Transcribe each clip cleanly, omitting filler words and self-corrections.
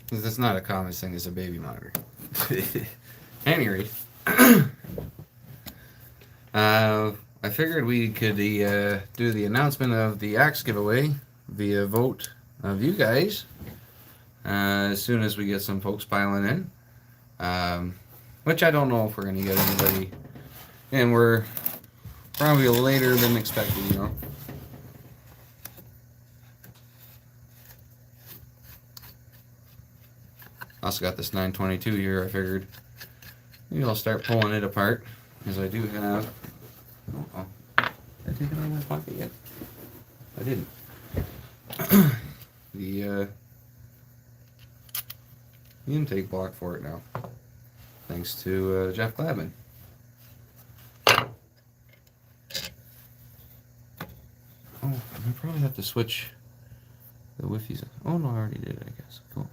Because it's not a common thing as a baby monitor. Any rate, I figured we could do the announcement of the axe giveaway via vote of you guys as soon as we get some folks piling in. Which I don't know if we're going to get anybody. And we're probably later than expected, you know. Also got this 922 here. I figured maybe I'll start pulling it apart because I do have. Oh, did I take it out of my pocket yet? I didn't. The intake block for it now, thanks to Jeff Glavin. Oh, I probably have to switch the Wi-Fi's. Oh no, I already did it, I guess. Cool.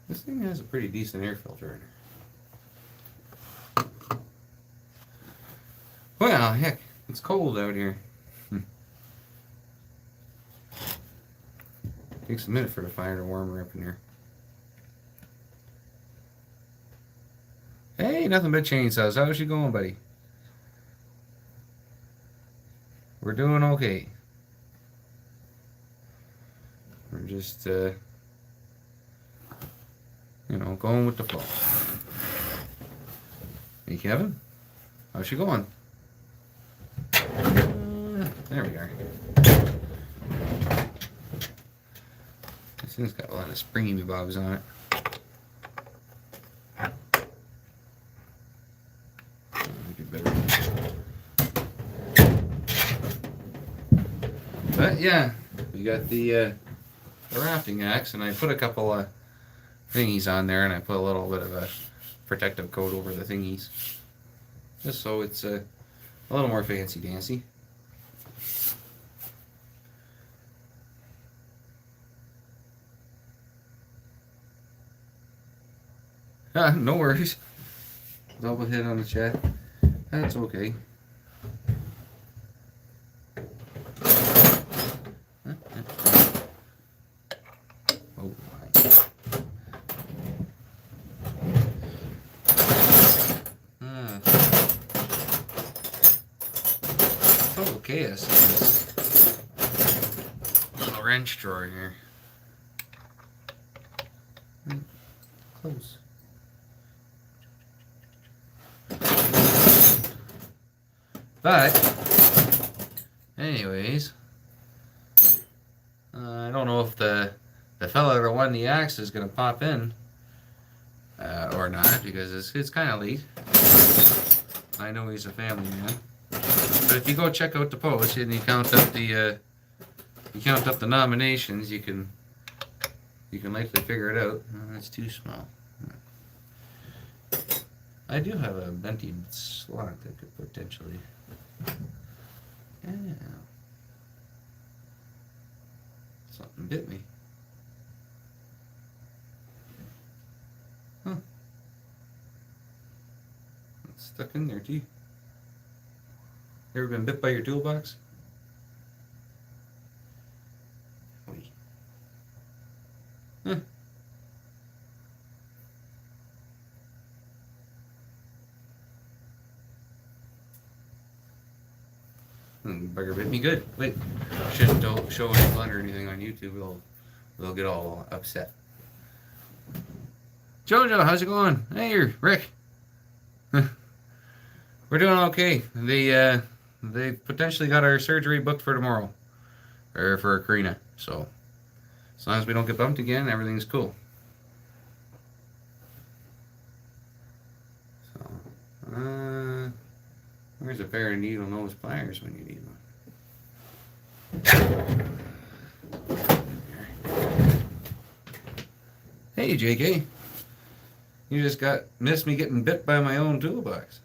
This thing has a pretty decent air filter in it. Well, heck, it's cold out here. Takes a minute for the fire to warm her up in here. Hey, nothing but chainsaws. How's she going, buddy? We're doing okay. We're just, going with the flow. Hey, Kevin? How's she going? There we are. This thing's got a lot of springy bobs on it. But yeah, we got the rafting axe, and I put a couple of thingies on there, and I put a little bit of a protective coat over the thingies, just so it's a little more fancy dancy. No worries. Double hit on the chat. That's okay. Oh my. Total chaos in this little wrench drawer here. Close. But, anyways, I don't know if the fella that won the axe is going to pop in or not, because it's kind of late. I know he's a family man. But if you go check out the post and you count up the nominations, you can likely figure it out. Oh, that's too small. I do have a empty slot that could potentially. Yeah. Something bit me. Huh. It's stuck in there, too. Ever been bit by your toolbox? Wait. Huh. Bugger bit me good. Wait, shouldn't show any blood or anything on YouTube. They'll get all upset. Jojo, how's it going? Hey, you're Rick. We're doing okay. They potentially got our surgery booked for tomorrow, or for Karina. So as long as we don't get bumped again, everything's cool. So, where's a pair of needle nose pliers when you need one? Hey, JK. You just missed me getting bit by my own toolbox.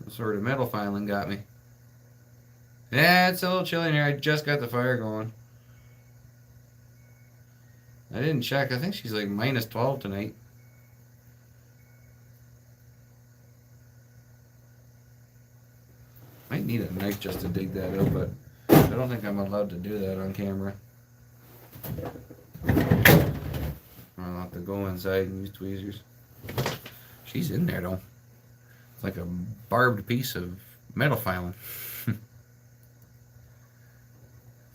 Some sort of metal filing got me. Yeah, it's a little chilly in here. I just got the fire going. I didn't check. I think she's like -12 tonight. Might need a knife just to dig that out, but I don't think I'm allowed to do that on camera. I'll have to go inside and use tweezers. She's in there though. It's like a barbed piece of metal filing.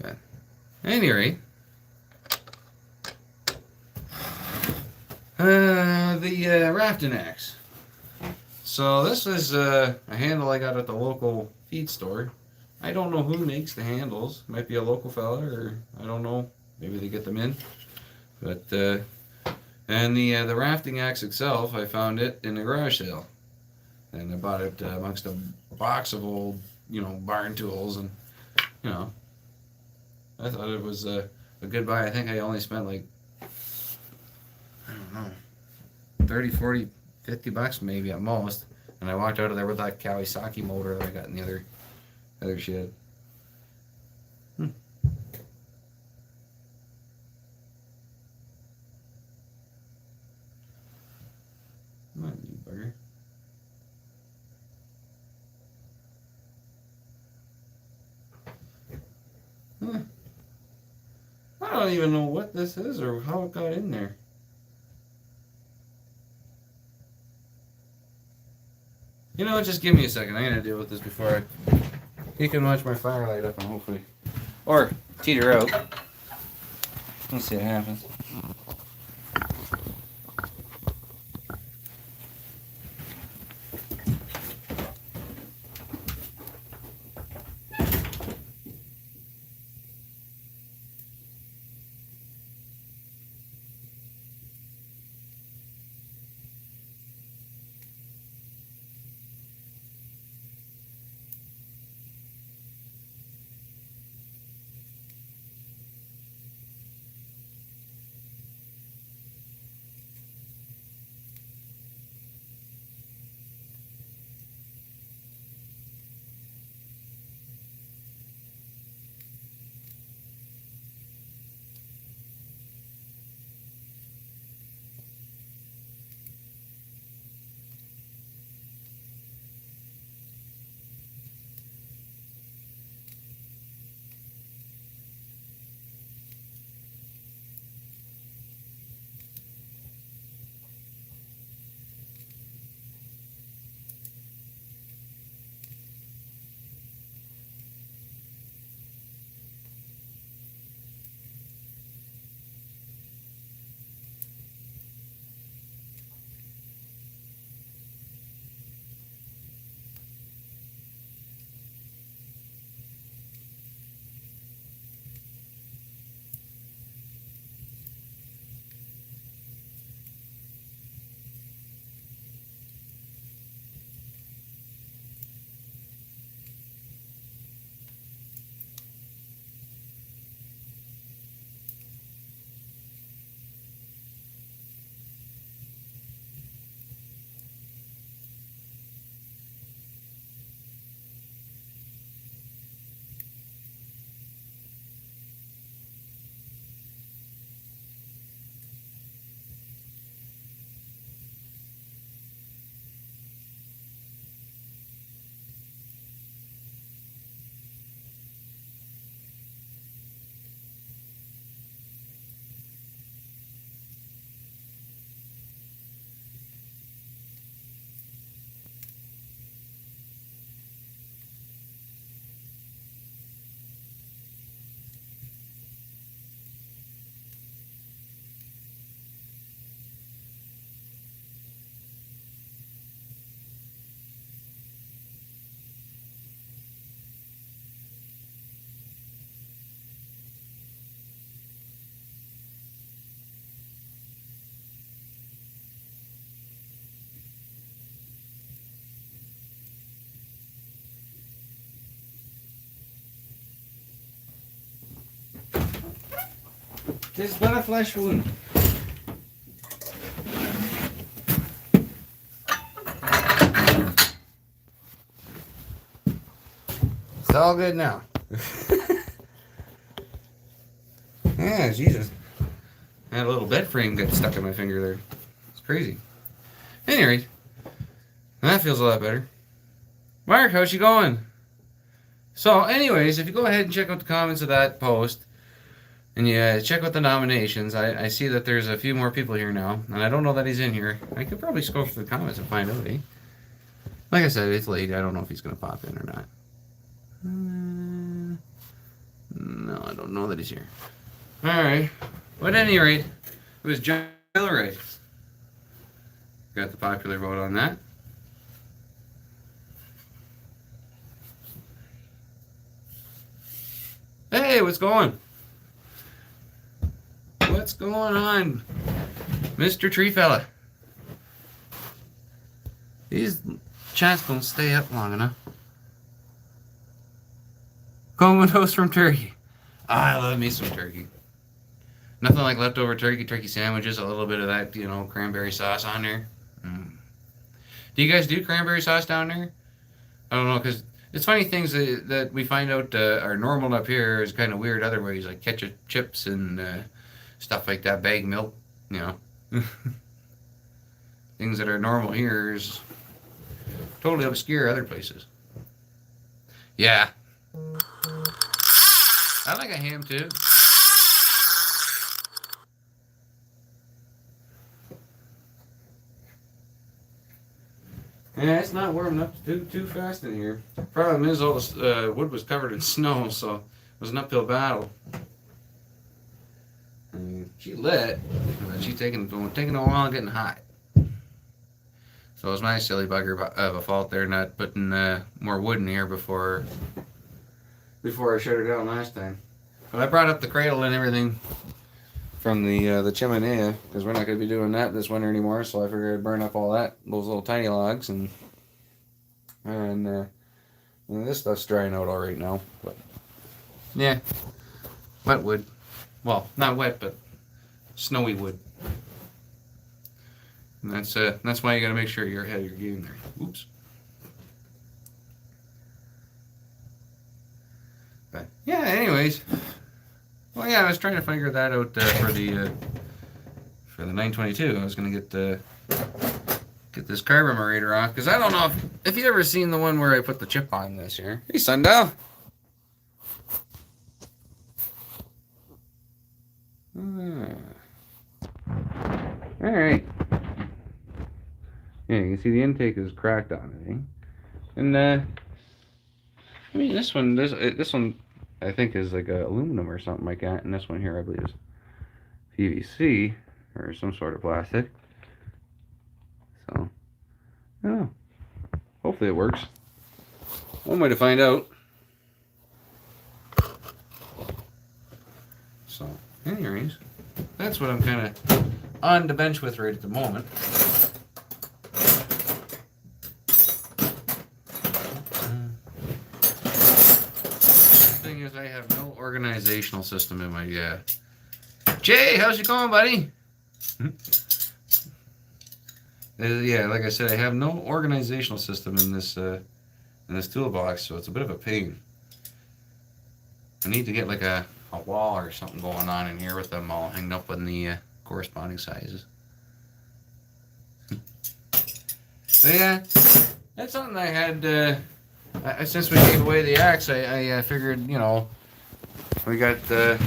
Yeah. Anyway, the rafting axe. So this is a handle I got at the local feed store. I don't know who makes the handles. Might be a local fella, or I don't know. Maybe they get them in. But and the rafting axe itself, I found it in a garage sale, and I bought it amongst a box of old, barn tools, and I thought it was a good buy. I think I only spent like, I don't know, 30, 40, 50 bucks maybe at most. And I walked out of there with that Kawasaki motor that I got in the other shed. Come on, you bugger. Huh. I don't even know what this is or how it got in there. You know what, just give me a second. I'm gonna deal with this before he can watch my fire light up and hopefully, or teeter out. Let's see what happens. This is but a flesh wound. It's all good now. Yeah, Jesus. I had a little bed frame get stuck in my finger there. It's crazy. Anyway, that feels a lot better. Mark, how's she going? So, anyways, if you go ahead and check out the comments of that post, and you check out the nominations, I see that there's a few more people here now, and I don't know that he's in here. I could probably scroll through the comments and find out, eh? Like I said, it's late. I don't know if he's going to pop in or not. No, I don't know that he's here. Alright. But at any rate, it was John Hillary. Got the popular vote on that. Hey, what's going? What's going on, Mr. Tree Fella? These chats don't stay up long enough. Comatose from turkey. I love me some turkey. Nothing like leftover turkey sandwiches, a little bit of that, cranberry sauce on there. Do you guys do cranberry sauce down there? I don't know, because it's funny things that we find out are normal up here is kind of weird other ways, like ketchup chips and stuff like that, bag milk, Things that are normal here is totally obscure other places. Yeah. I like a ham too. Yeah, it's not warming up too fast in here. Problem is, all the wood was covered in snow, so it was an uphill battle. I mean, she lit, but she's taking a while getting hot. So it was my silly bugger of a fault there, not putting more wood in here before I shut her down last time. But I brought up the cradle and everything from the chimney, because we're not going to be doing that this winter anymore. So I figured I'd burn up all those little tiny logs, and this stuff's drying out all right now. But yeah, wet wood. Well, not wet, but snowy wood. And that's why you got to make sure you're ahead of your game there. Oops. But yeah, anyways. Well, yeah, I was trying to figure that out for the 922. I was gonna get this carburetor off, because I don't know if you ever seen the one where I put the chip on this here. Hey, Sundial. All right. Yeah, you can see the intake is cracked on it, eh? And I mean, this one, I think is like aluminum or something like that, and this one here I believe is PVC or some sort of plastic. So, I don't know. Hopefully it works. One way to find out. So, anyways, that's what I'm kind of on the bench with right at the moment. I have no organizational system in my Jay, how's it going, buddy? Yeah, like I said, I have no organizational system in this toolbox, so it's a bit of a pain. I need to get like a wall or something going on in here with them all hanging up on the corresponding sizes. But yeah, that's something I had. Since we gave away the axe, I figured, we got the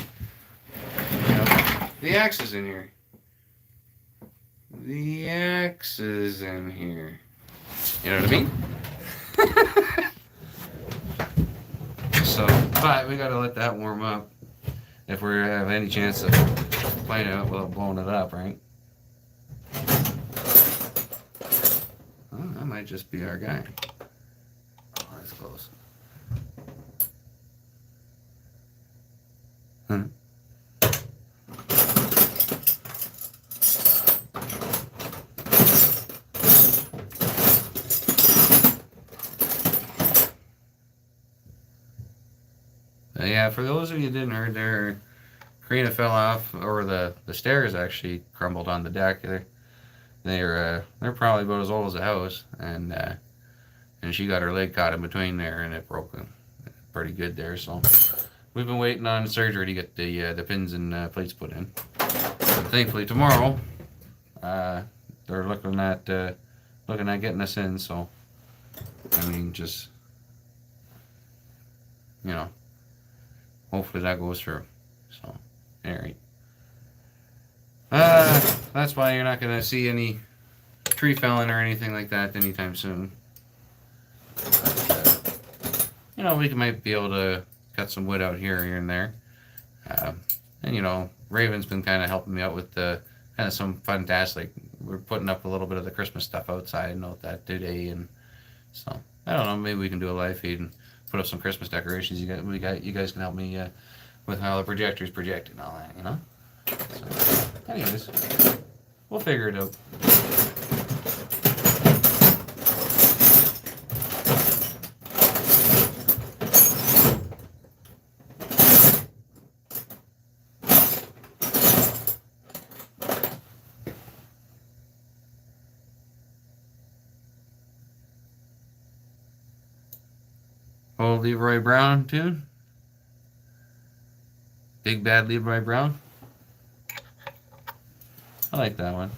axes in here. The axes in here. You know what I mean? So, but we gotta let that warm up if we have any chance of playing it without blowing it up, right? Well, that might just be our guy. That's close. Huh? Yeah, for those of you who didn't heard, their crane fell off, or the stairs actually crumbled on the deck. They're probably about as old as a house, and she got her leg caught in between there, and it broke pretty good there. So we've been waiting on surgery to get the pins and plates put in. But thankfully tomorrow, they're looking at getting us in. So I mean, just you know, hopefully that goes through. So, alright. That's why you're not going to see any tree felling or anything like that anytime soon. You know, we might be able to cut some wood out here and there. And, you know, Raven's been kind of helping me out with kind of some fantastic. We're putting up a little bit of the Christmas stuff outside, note that today, and so I don't know. Maybe we can do a live feed and put up some Christmas decorations. You guys can help me with how the projector's projecting and all that, you know. So, anyways, we'll figure it out. Old Leroy Brown tune. Big Bad Leroy Brown. I like that one.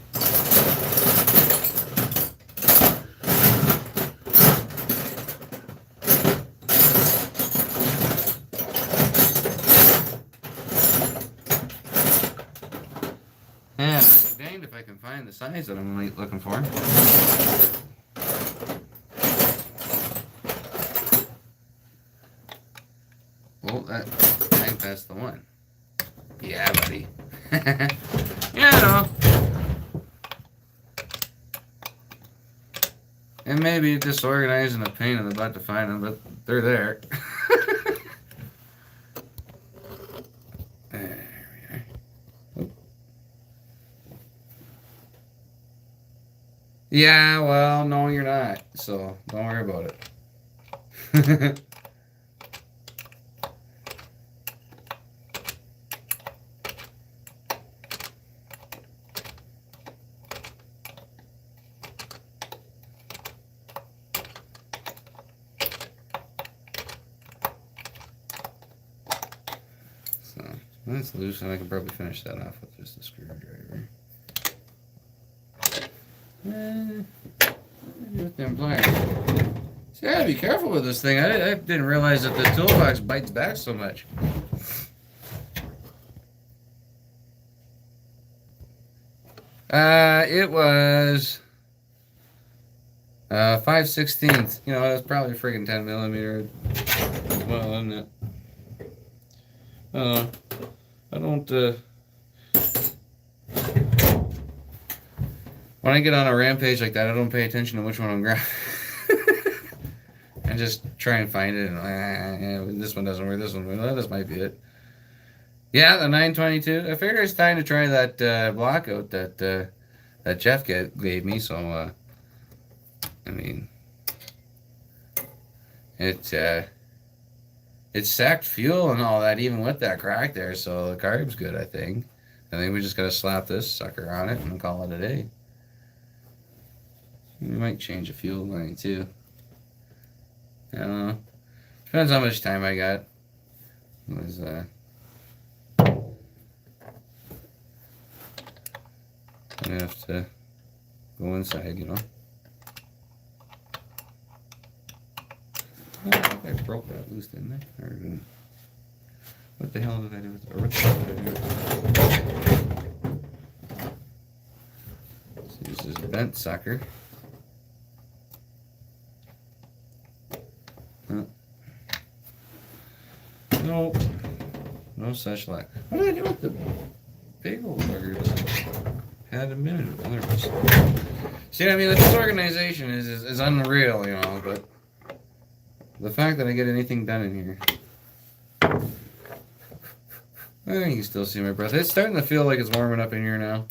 Yeah, I'm danged if I can find the size that I'm looking for. Well, I think that's the one. Yeah, buddy. Yeah, I know. It may be disorganized and a pain in the butt to find them, but they're there. There we are. Oh. Yeah, well, no, you're not. So don't worry about it. That's loose, and I can probably finish that off with just a screwdriver. With them pliers. See, I gotta be careful with this thing. I didn't realize that the toolbox bites back so much. It was 5/16. You know, that's probably a friggin' 10 millimeter. Well, isn't it? I don't, when I get on a rampage like that, I don't pay attention to which one I'm grabbing. I just try and find it, and yeah, this one doesn't work, this one, well, this might be it. Yeah, the 922. I figured it's time to try that block out that Jeff gave me, so, I mean, it sacked fuel and all that, even with that crack there, so the carb's good, I think. I think we just gotta slap this sucker on it and call it a day. We might change the fuel line, too. I don't know. Depends how much time I got. It was, I'm gonna have to go inside, you know. I think I broke that loose, didn't I? Or what the hell did I do with it? Or what the hell did I do with it? So this is a bent sucker. Nope. No such luck. What did I do with the big old buggers? Had a minute ago. There it was. See, I mean, the disorganization is unreal, you know, but the fact that I get anything done in here. You can still see my breath. It's starting to feel like it's warming up in here now.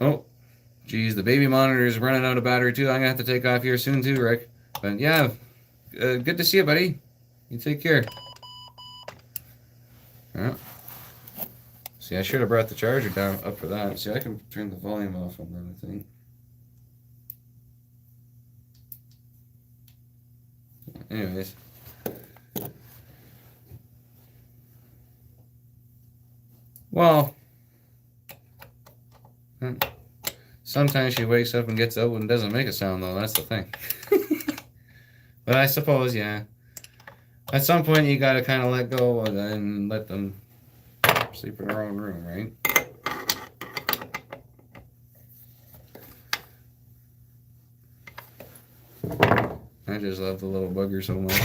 Oh, geez, the baby monitor is running out of battery too. I'm gonna have to take off here soon too, Rick. But yeah, good to see you, buddy. You take care. Yeah. See, I should have brought the charger down up for that. See, I can turn the volume off on that, I think. Anyways. Well, sometimes she wakes up and gets up and doesn't make a sound, though. That's the thing. But I suppose, yeah. At some point, you gotta kind of let go and let them sleep in their own room, right? I just love the little bugger so much.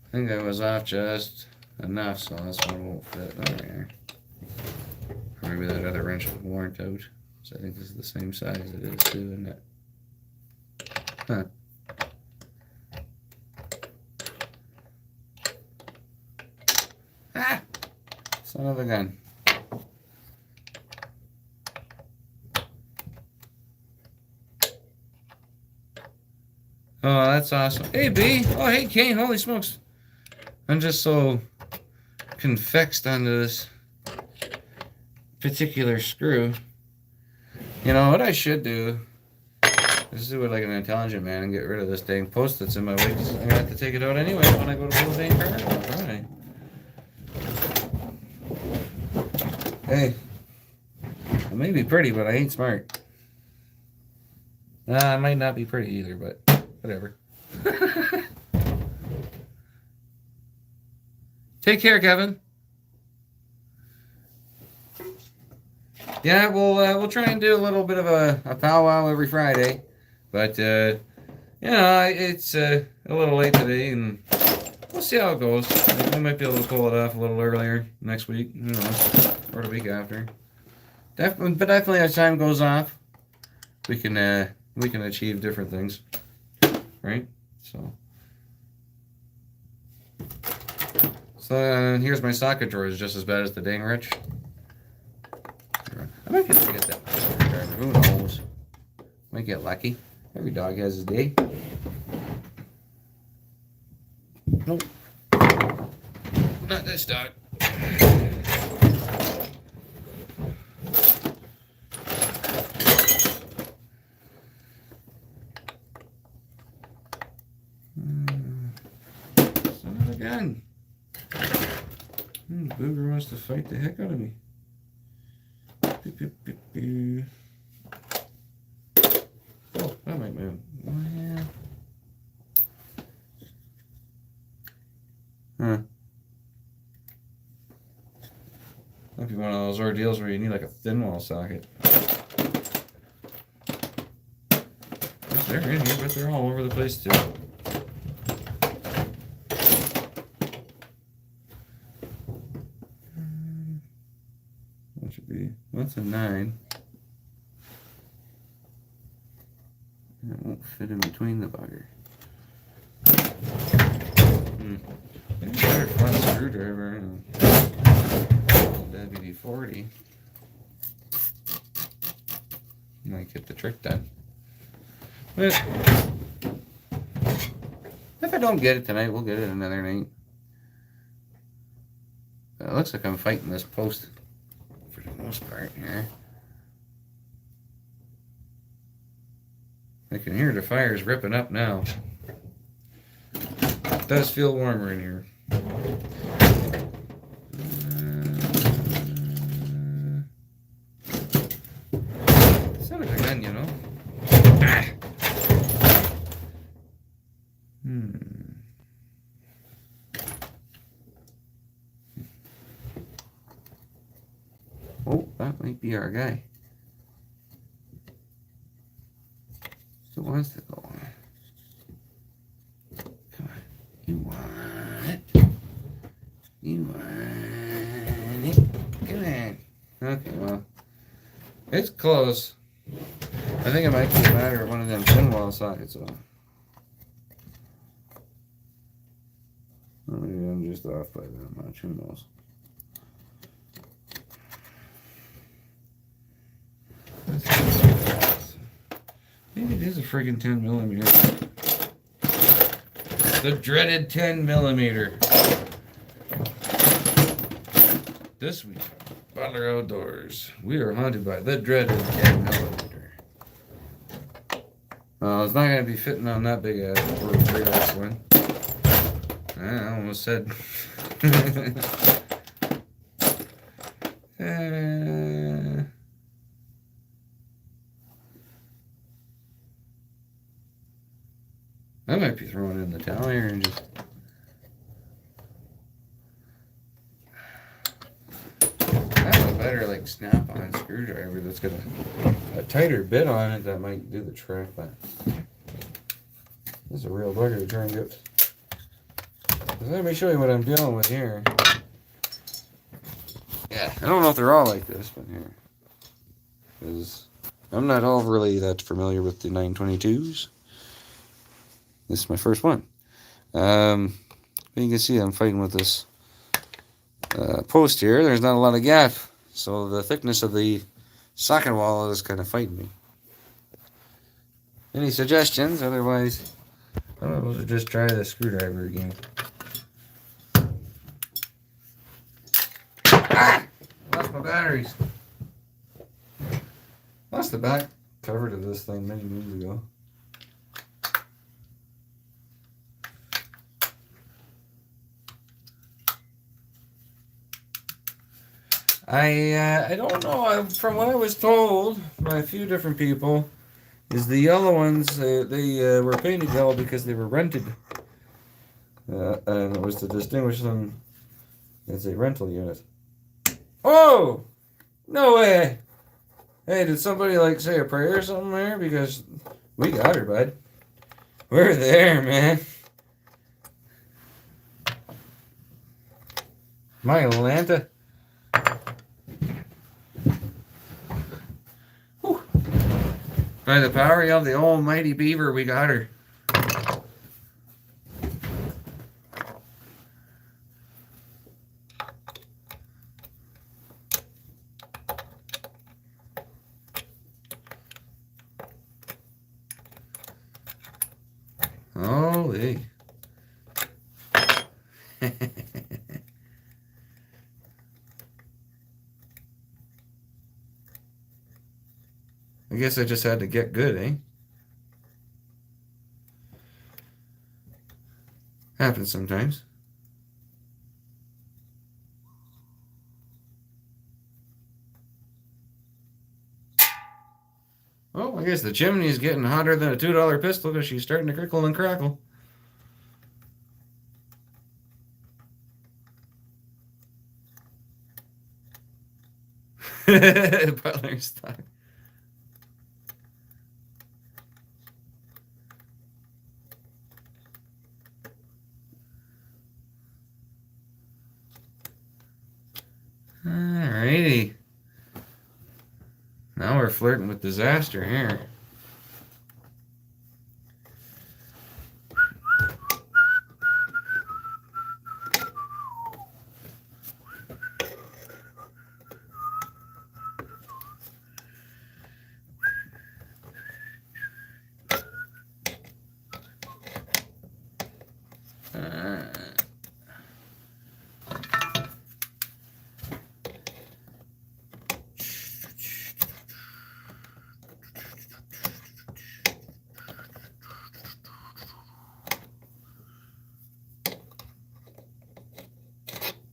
I think I was off just enough, so this one won't fit. Oh, there. Maybe that other wrench warn't out. So I think this is the same size it is too, isn't it? Huh. Ah! Son of a gun. Oh, that's awesome. Hey, B. Oh, hey, Kane. Holy smokes. I'm just so confixed onto this particular screw. You know what I should do is do it like an intelligent man and get rid of this dang post that's in my way. I'm gonna have to take it out anyway when I go to pull the dang car out. All right. Hey, I may be pretty, but I ain't smart. I might not be pretty either, but whatever. Take care, Kevin. Yeah, we'll try and do a little bit of a powwow every Friday, but you know, it's a little late today, and we'll see how it goes. We might be able to pull it off a little earlier next week, you know, or the week after. But definitely as time goes off, we can achieve different things, right? So here's my socket drawer. Is just as bad as the dang wrench. I might get to get that screwdriver. Who knows? Might get lucky. Every dog has his day. Nope. Not this dog. Son of a gun. Booger wants to fight the heck out of me. Oh, that might move. Yeah. Huh. Might be one of those ordeals where you need like a thin wall socket. They're in here, but they're all over the place too. That should be, that's a 9. And it won't fit in between the bugger. Maybe better front screwdriver. WD-40 might get the trick done. But if I don't get it tonight, we'll get it another night. It looks like I'm fighting this post for the most part here. I can hear the fires ripping up now. It does feel warmer in here. Son of a gun, you know. Ah. Oh, that might be our guy. Still wants to go on. Come on. You want it? You want it? Come on. Okay, well. It's close. I think it might be a matter of one of them thin wall sockets, though. Or maybe I'm just off by that much. Who knows? Maybe it is a friggin' 10mm. The dreaded 10mm. This week, Butler Outdoors, we are haunted by the dreaded 10mm. It's not going to be fitting on that big ass brace one. I almost said. I might be throwing in the towel here and just. I have a better like snap-on screwdriver that's got a tighter bit on it that might do the trick, but this is a real bugger to try and get. Let me show you what I'm dealing with here. Yeah, I don't know if they're all like this, but here. Because I'm not all really that familiar with the 922s. This is my first one. You can see I'm fighting with this post here. There's not a lot of gap, so the thickness of the socket wall is kind of fighting me. Any suggestions? Otherwise, I'm able to just try the screwdriver again. Ah! Lost my batteries. Lost the back cover to this thing many moons ago. I don't know. From what I was told by a few different people, is the yellow ones they were painted yellow because they were rented, and it was to distinguish them as a rental unit. Oh, no way! Hey, did somebody like say a prayer or something there? Because we got her, bud. We're there, man. My Atlanta. By the power of the almighty beaver, we got her. Holy. I guess I just had to get good, eh? Happens sometimes. Oh, I guess the chimney is getting hotter than a $2 pistol because she's starting to crickle and crackle. Butler stock. Alrighty. Now we're flirting with disaster here.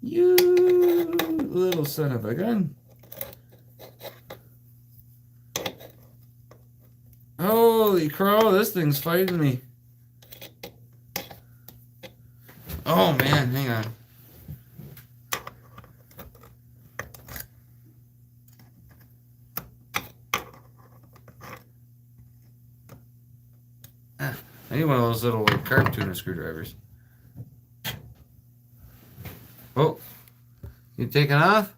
You little son of a gun. Holy crow, this thing's fighting me. Oh man, hang on. I need one of those little carp tuna screwdrivers. Oh, you taking off?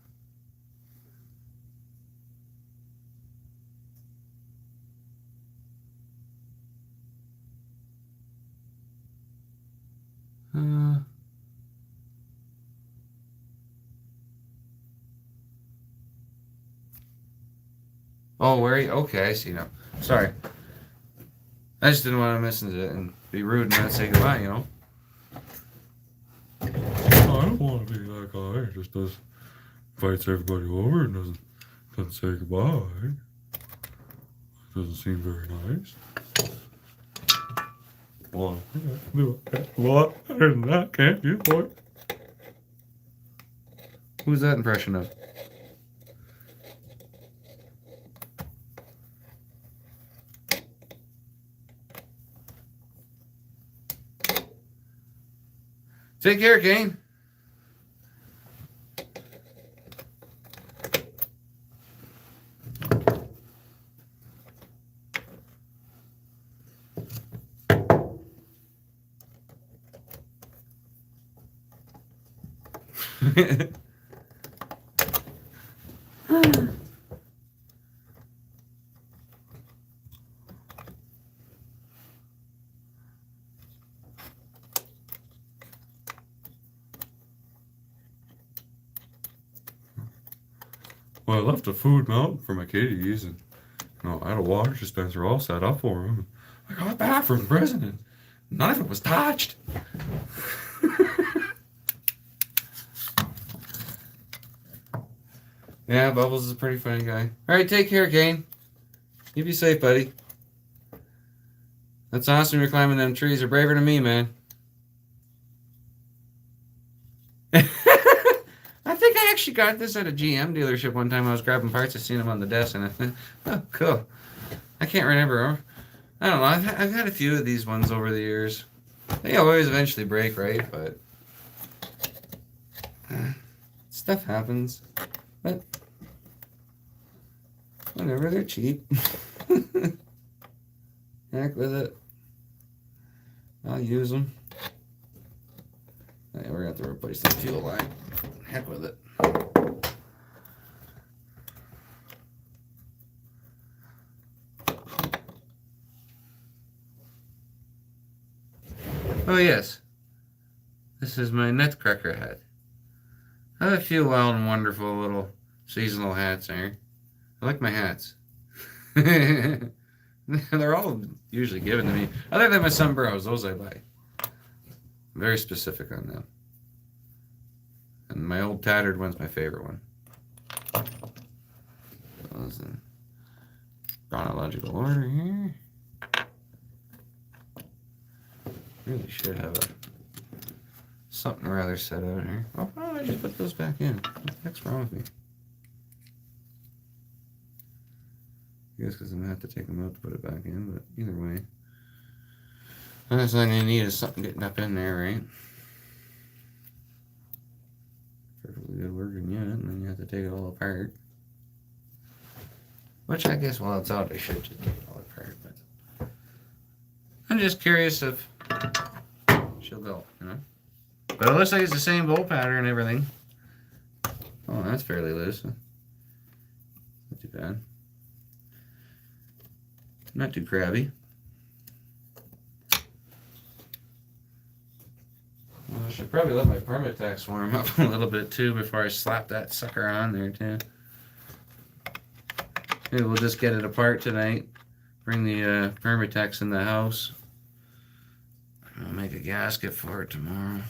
Oh, where are you? Okay, I see now. Sorry. I just didn't want to miss it and be rude and not say goodbye, you know? don't want to be that guy who just invites everybody over and doesn't say goodbye. Doesn't seem very nice. Well, do a lot better than that, can't you, boy? Who's that impression of? Take care, Kane. Well, I left a food mountain for my kitties, and I had a water dispenser all set up for them. I got back from the president. None of it was touched. Yeah, Bubbles is a pretty funny guy. All right, take care, Kane. You be safe, buddy. That's awesome. You're climbing them trees. You're braver than me, man. I think I actually got this at a GM dealership one time. I was grabbing parts. I seen them on the desk, and I thought, oh, cool. I can't remember. I don't know. I've had a few of these ones over the years. They always eventually break, right? But stuff happens. But whatever, they're cheap. Heck with it. I'll use them. Yeah, we're gonna have to replace the fuel line. Heck with it. Oh yes, this is my Nutcracker hat. I have a few wild and wonderful little seasonal hats there. I like my hats. They're all usually given to me. Other than my sombreros, those I buy. Very specific on them. And my old tattered one's my favorite one. Those in chronological order here. Really should have something rather set out here. Oh, why don't I just put those back in? What the heck's wrong with me? I guess because I'm going to have to take them out to put it back in, but either way. The last thing I need is something getting up in there, right? Perfectly good working unit, and then you have to take it all apart. Which I guess while it's out, I should just take it all apart, but I'm just curious if she'll go, you know? But it looks like it's the same bolt pattern and everything. Oh, that's fairly loose. Not too bad. Not too crabby. Well, I should probably let my Permatex warm up a little bit too before I slap that sucker on there too. Maybe we'll just get it apart tonight. Bring the Permatex in the house. I'll make a gasket for it tomorrow.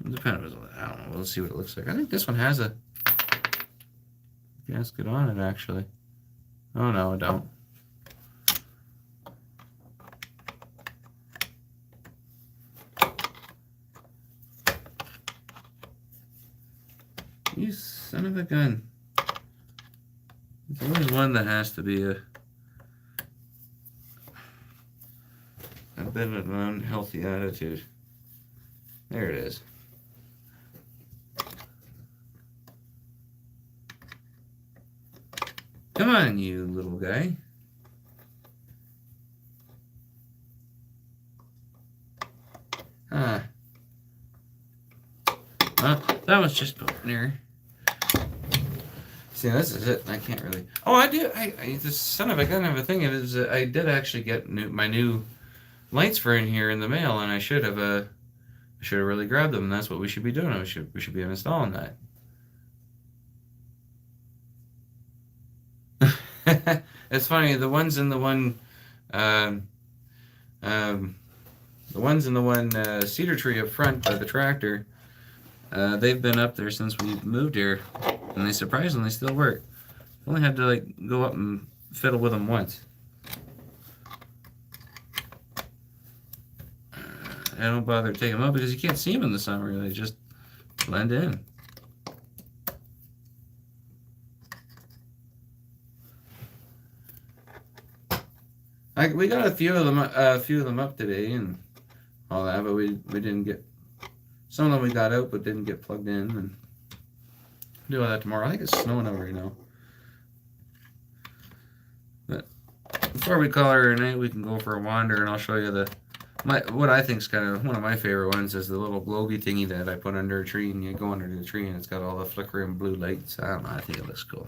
Depending on, I don't know. We'll see what it looks like. I think this one has a gasket on it actually. Oh no, I don't. You son of a gun. There's always one that has to be a bit of an unhealthy attitude. There it is. Come on, you little guy. Huh. Well, that was just near. See, this is it. I can't really. Oh, I do. This son of a gun of a thing. It is. I did actually get my new lights for in here in the mail, and I should have. I should have really grabbed them. And that's what we should be doing. We should be installing that. It's funny. The ones in the one. The ones in the one cedar tree up front by the tractor, they've been up there since we moved here, and they surprisingly still work. Only had to like go up and fiddle with them once. I don't bother to take them up because you can't see them in the summer. They just blend in. We got a few of them up today and all that, but we didn't get some of them. We got out, but didn't get plugged in, and do all that tomorrow. I think it's snowing over here now. But before we call her a night, we can go for a wander, and I'll show you what I think is kind of one of my favorite ones is the little globy thingy that I put under a tree, and you go under the tree, and it's got all the flickering blue lights. I don't know. I think it looks cool.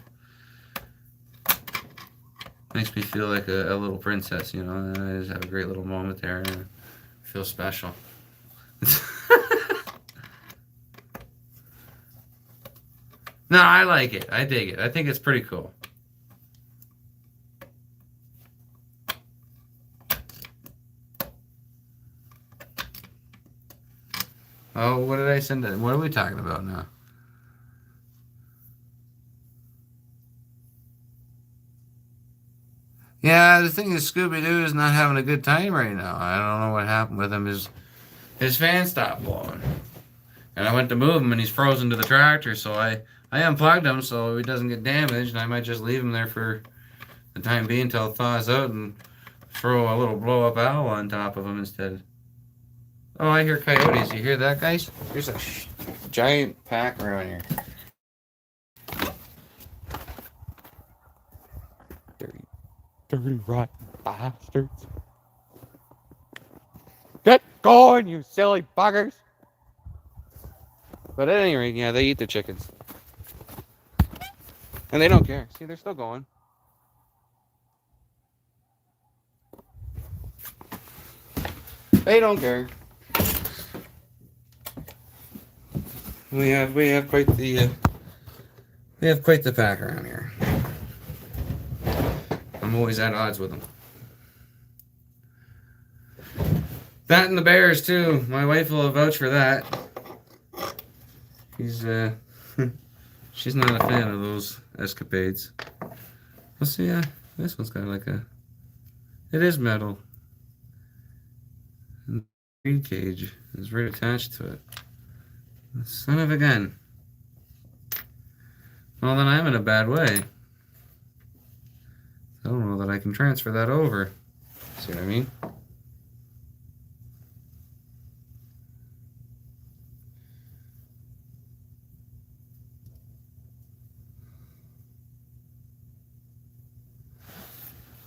Makes me feel like a little princess, you know. And I just have a great little moment there, and I feel special. No, I like it. I dig it. I think it's pretty cool. Oh, what did I send it? What are we talking about now? Yeah, the thing is, Scooby-Doo is not having a good time right now. I don't know what happened with him. His fan stopped blowing. And I went to move him, and he's frozen to the tractor, so I unplugged him so he doesn't get damaged, and I might just leave him there for the time being until it thaws out and throw a little blow-up owl on top of him instead. Oh, I hear coyotes. You hear that, guys? There's a giant pack around here. Dirty, rotten bastards. Get going, you silly buggers. But at any rate, yeah, they eat the chickens. And they don't care. See, they're still going. They don't care. We have quite the pack around here. I'm always at odds with them. That and the bears too. My wife will vouch for that. She's not a fan of those escapades. Let's see. This one's got like it is metal. And the green cage is right attached to it. Son of a gun. Well, then I'm in a bad way. I don't know that I can transfer that over. See what I mean?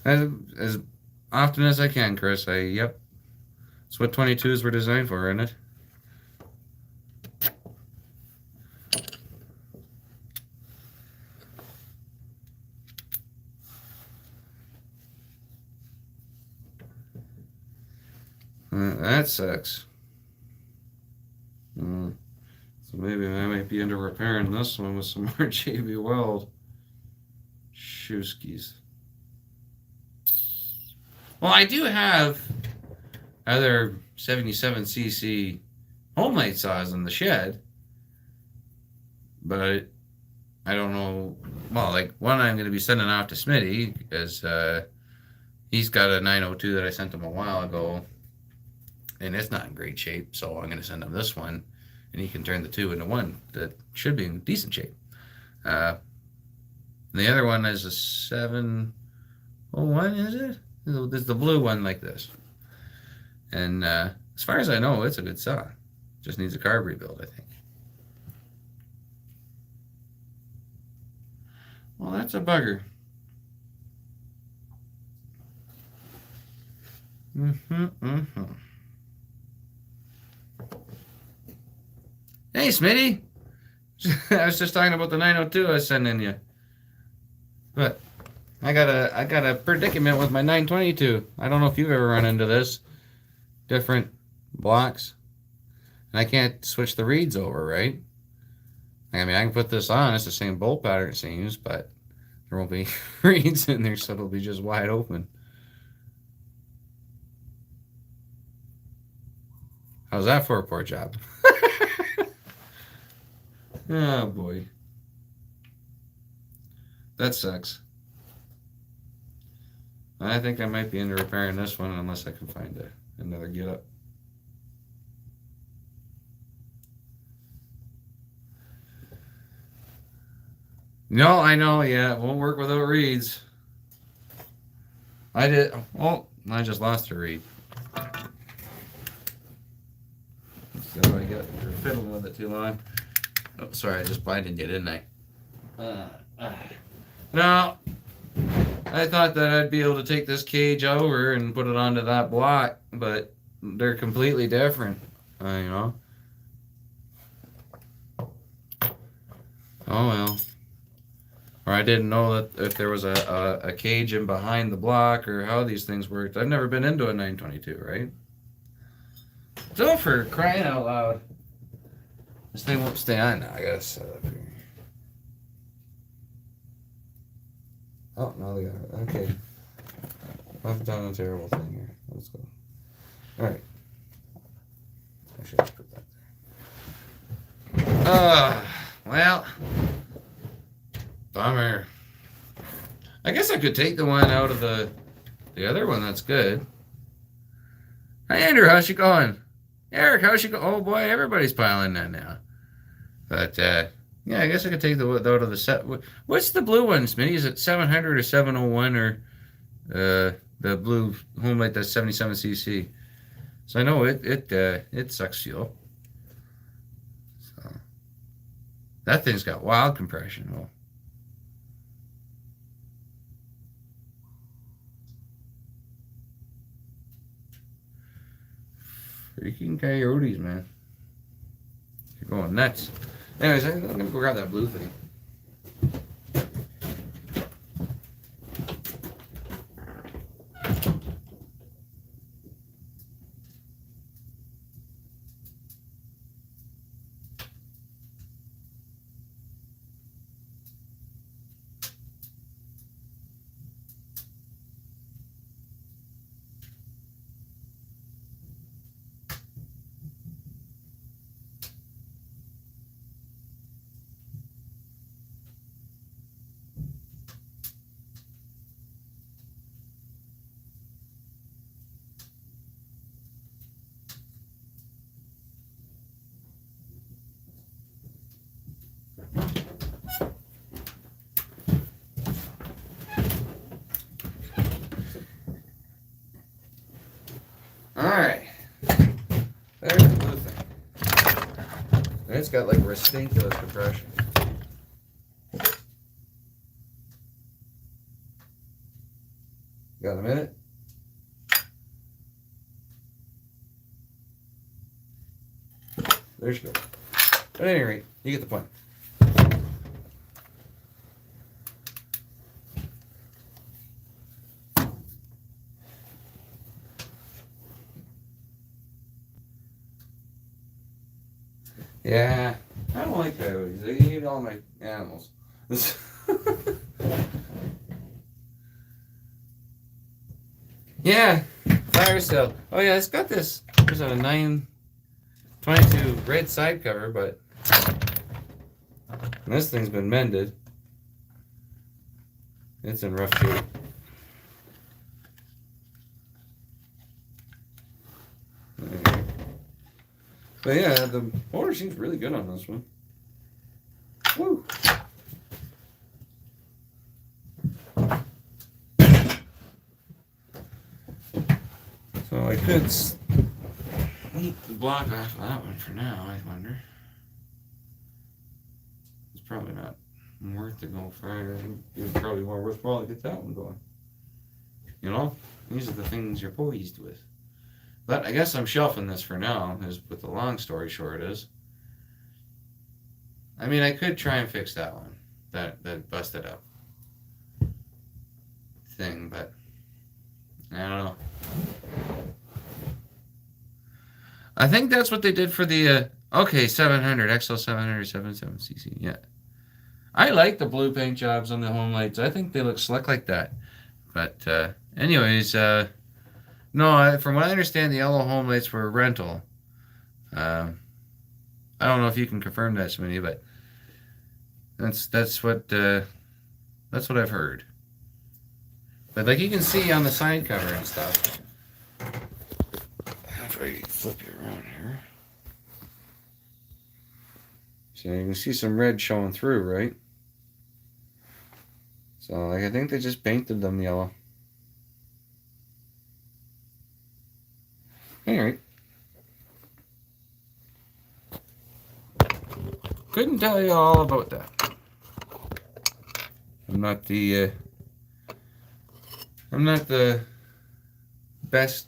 As often as I can, Chris. Yep. That's what 22s were designed for, isn't it? That sucks. So maybe I might be into repairing this one with some more JB Weld shoe skis. Well, I do have other 77cc home light saws in the shed, but I don't know. Well, like one I'm going to be sending off to Smitty because he's got a 902 that I sent him a while ago, and it's not in great shape. So I'm going to send him this one, and he can turn the two into one that should be in decent shape. The other one is a 701, is it? There's the blue one like this. And as far as I know, it's a good saw. Just needs a carb rebuild, I think. Well, that's a bugger. Hey, Smitty. I was just talking about the 902 I was sending you. But I got a predicament with my 922. I don't know if you've ever run into this. Different blocks. And I can't switch the reeds over, right? I mean, I can put this on. It's the same bolt pattern it seems, but there won't be reeds in there, so it'll be just wide open. How's that for a poor job? Oh boy. That sucks. I think I might be into repairing this one unless I can find another get up. No, I know, yeah, it won't work without reeds. I did, oh, I just lost a reed. So I got fiddling with it too long. Oh, sorry, I just blinded you, didn't I? No, I thought that I'd be able to take this cage over and put it onto that block, but they're completely different, you know. Oh well. Or I didn't know that if there was a cage in behind the block or how these things worked. I've never been into a 922, right? So for crying out loud. This thing won't stay on now. I gotta set it up here. Oh, no, they got it. Okay. I've done a terrible thing here. Let's go. Alright. I should have put that there. Well. Bummer. I guess I could take the one out of the other one. That's good. Hi, Andrew. How's you going? Eric, how's you going? Oh, boy, everybody's piling in now. But, yeah, I guess I could take the out of the set. What's the blue one, Smitty? Is it 700 or 701 or the blue home light that's 77cc? So I know it sucks fuel. So that thing's got wild compression. Well, freaking coyotes, man. You're going nuts. Anyways, I'm gonna go grab that blue thing. Alright. There's the blue thing. And it's got like ridiculous compression. Got a minute? There she goes. At any rate, you get the point. Yeah, I don't like coyotes. They eat all my animals. Yeah, fire sale. Oh yeah, it's got this. There's a 922 red side cover, but this thing's been mended. It's in rough shape. But yeah, the motor seems really good on this one. Woo! So I could eat the block off of that one for now, I wonder. It's probably not worth to go further. It's probably more worthwhile to get that one going. You know? These are the things you're poised with. But I guess I'm shelving this for now, is what the long story short is. I mean, I could try and fix that one. That busted up thing, but I don't know. I think that's what they did for the, okay, 700, XL 700, 77cc, yeah. I like the blue paint jobs on the home lights. I think they look slick like that. But anyways, no, from what I understand, the yellow home lights were rental. I don't know if you can confirm that, Smitty, but that's what I've heard. But like you can see on the side cover and stuff. If I flip it around here, so you can see some red showing through, right? So like I think they just painted them yellow. Anyway. Couldn't tell you all about that. I'm not the best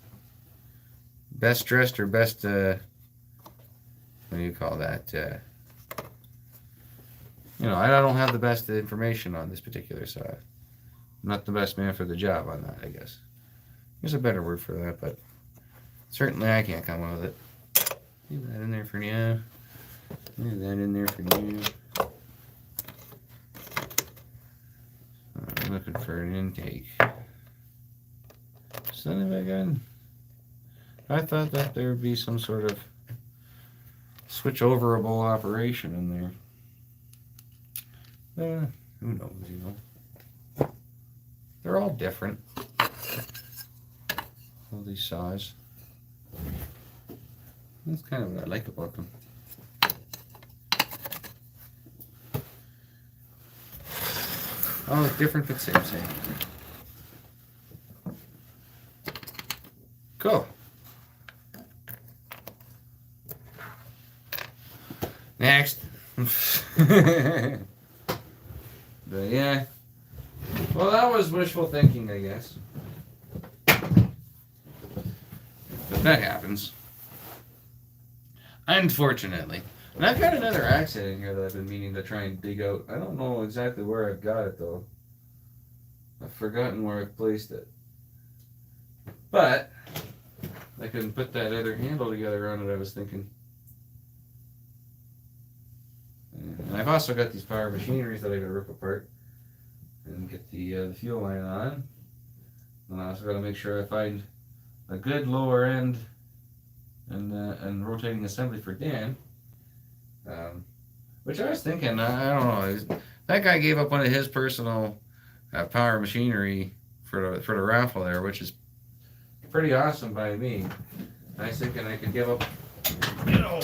dressed or best what do you call that? I don't have the best information on this particular side. I'm not the best man for the job on that, I guess. There's a better word for that, but certainly I can't come up with it. Leave that in there for you. Leave that in there for you. I'm looking for an intake. Son of a gun. I thought that there would be some sort of switch overable operation in there. Who knows, They're all different. All these saws. That's kind of what I like about them. Oh, different but same. Cool. Next. But yeah. Well, that was wishful thinking, I guess. But that happens. Unfortunately. And I've got another accent in here that I've been meaning to try and dig out. I don't know exactly where I've got it, though. I've forgotten where I've placed it. But I couldn't put that other handle together on it, I was thinking. And I've also got these power machineries that I gotta rip apart and get the fuel line on. And I also gotta make sure I find a good lower end and rotating assembly for Dan. Which I was thinking, I don't know, that guy gave up one of his personal power machinery for the raffle there, which is pretty awesome by me. I was thinking I could give up,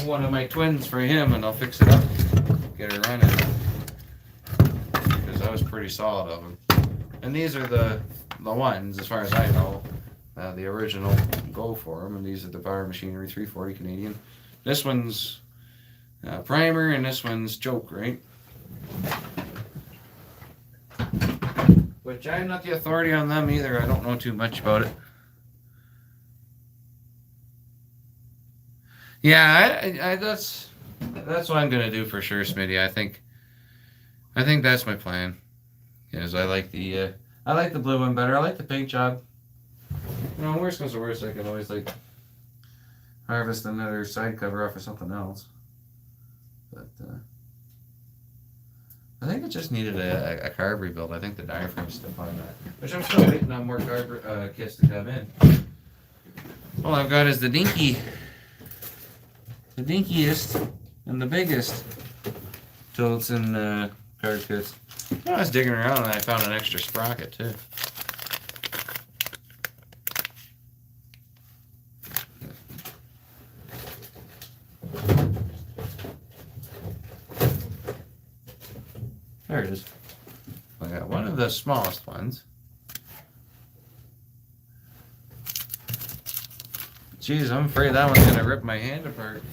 one of my twins for him, and I'll fix it up, get it running, because that was pretty solid of him. And these are the ones, as far as I know, the original go for them, and these are the power machinery 340 Canadian. This one's primer, and this one's joke, right? Which I'm not the authority on them either. I don't know too much about it. Yeah, I that's what I'm gonna do for sure, Smitty. I think that's my plan. Is I like the blue one better. I like the paint job. Worst comes to worst, I can always harvest another side cover off of something else. But I think it just needed a carb rebuild. I think the diaphragm's still on that. Which I'm still waiting on more carb kits to come in. All I've got is the dinkiest and the biggest tilts and carb kits. I was digging around and I found an extra sprocket too. There it is. I got one of the smallest ones. Jeez, I'm afraid that one's gonna rip my hand apart.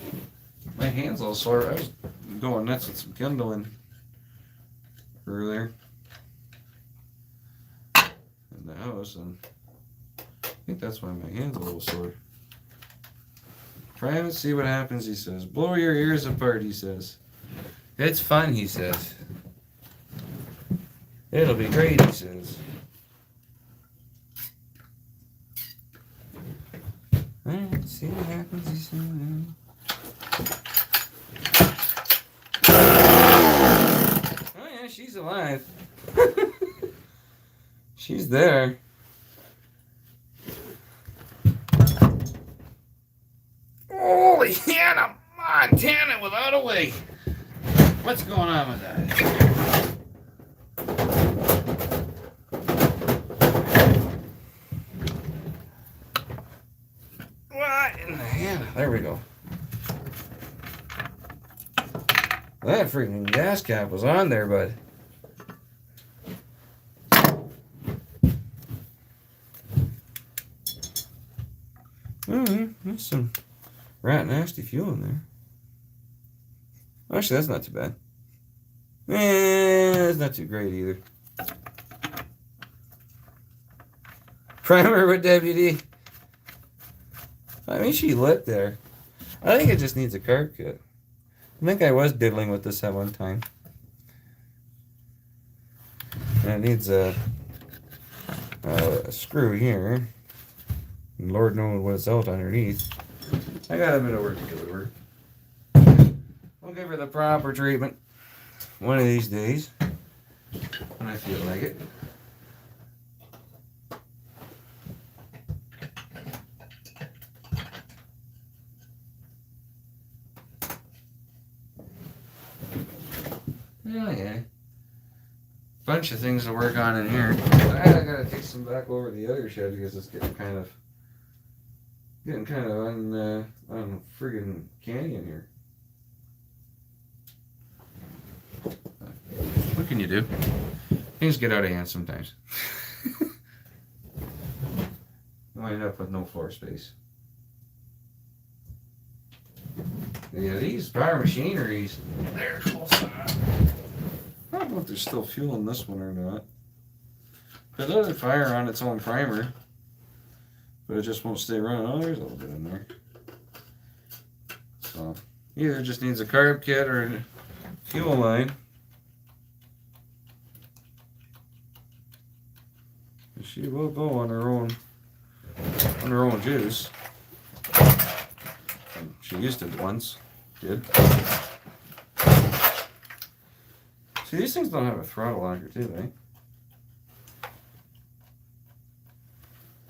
My hand's all sore. I was going nuts with some kindling earlier in the house, and I think that's why my hand's a little sore. Try and see what happens, he says. Blow your ears apart, he says. It's fun, he says. It'll be great, he says. Alright, see what happens, he says. Oh yeah, she's alive. She's there. Holy Hannah! Montana without a way. What's going on with that? What in the hand? There we go. That freaking gas cap was on there, bud. Alright, that's some rat nasty fuel in there. Actually, that's not too bad. That's not too great either. Primer with deputy. I mean, she lit there. I think it just needs a carb kit. I think I was diddling with this at one time. And it needs a screw here. And Lord knows what's out underneath. I got a bit of work to do with her. I'll give her the proper treatment one of these days when I feel like it. Oh yeah. Bunch of things to work on in here. I gotta take some back over the other shed because it's getting kind of on friggin' canyon here. What can you do? Things get out of hand sometimes. Wind up with no floor space. Yeah, these power machineries, they're close enough. I don't know if there's still fuel in this one or not. It doesn't fire on its own primer, but it just won't stay running. Oh, there's a little bit in there. So, either just needs a carb kit or a fuel line. And she will go on her own juice. And she used it once. Did. See, these things don't have a throttle locker, do they?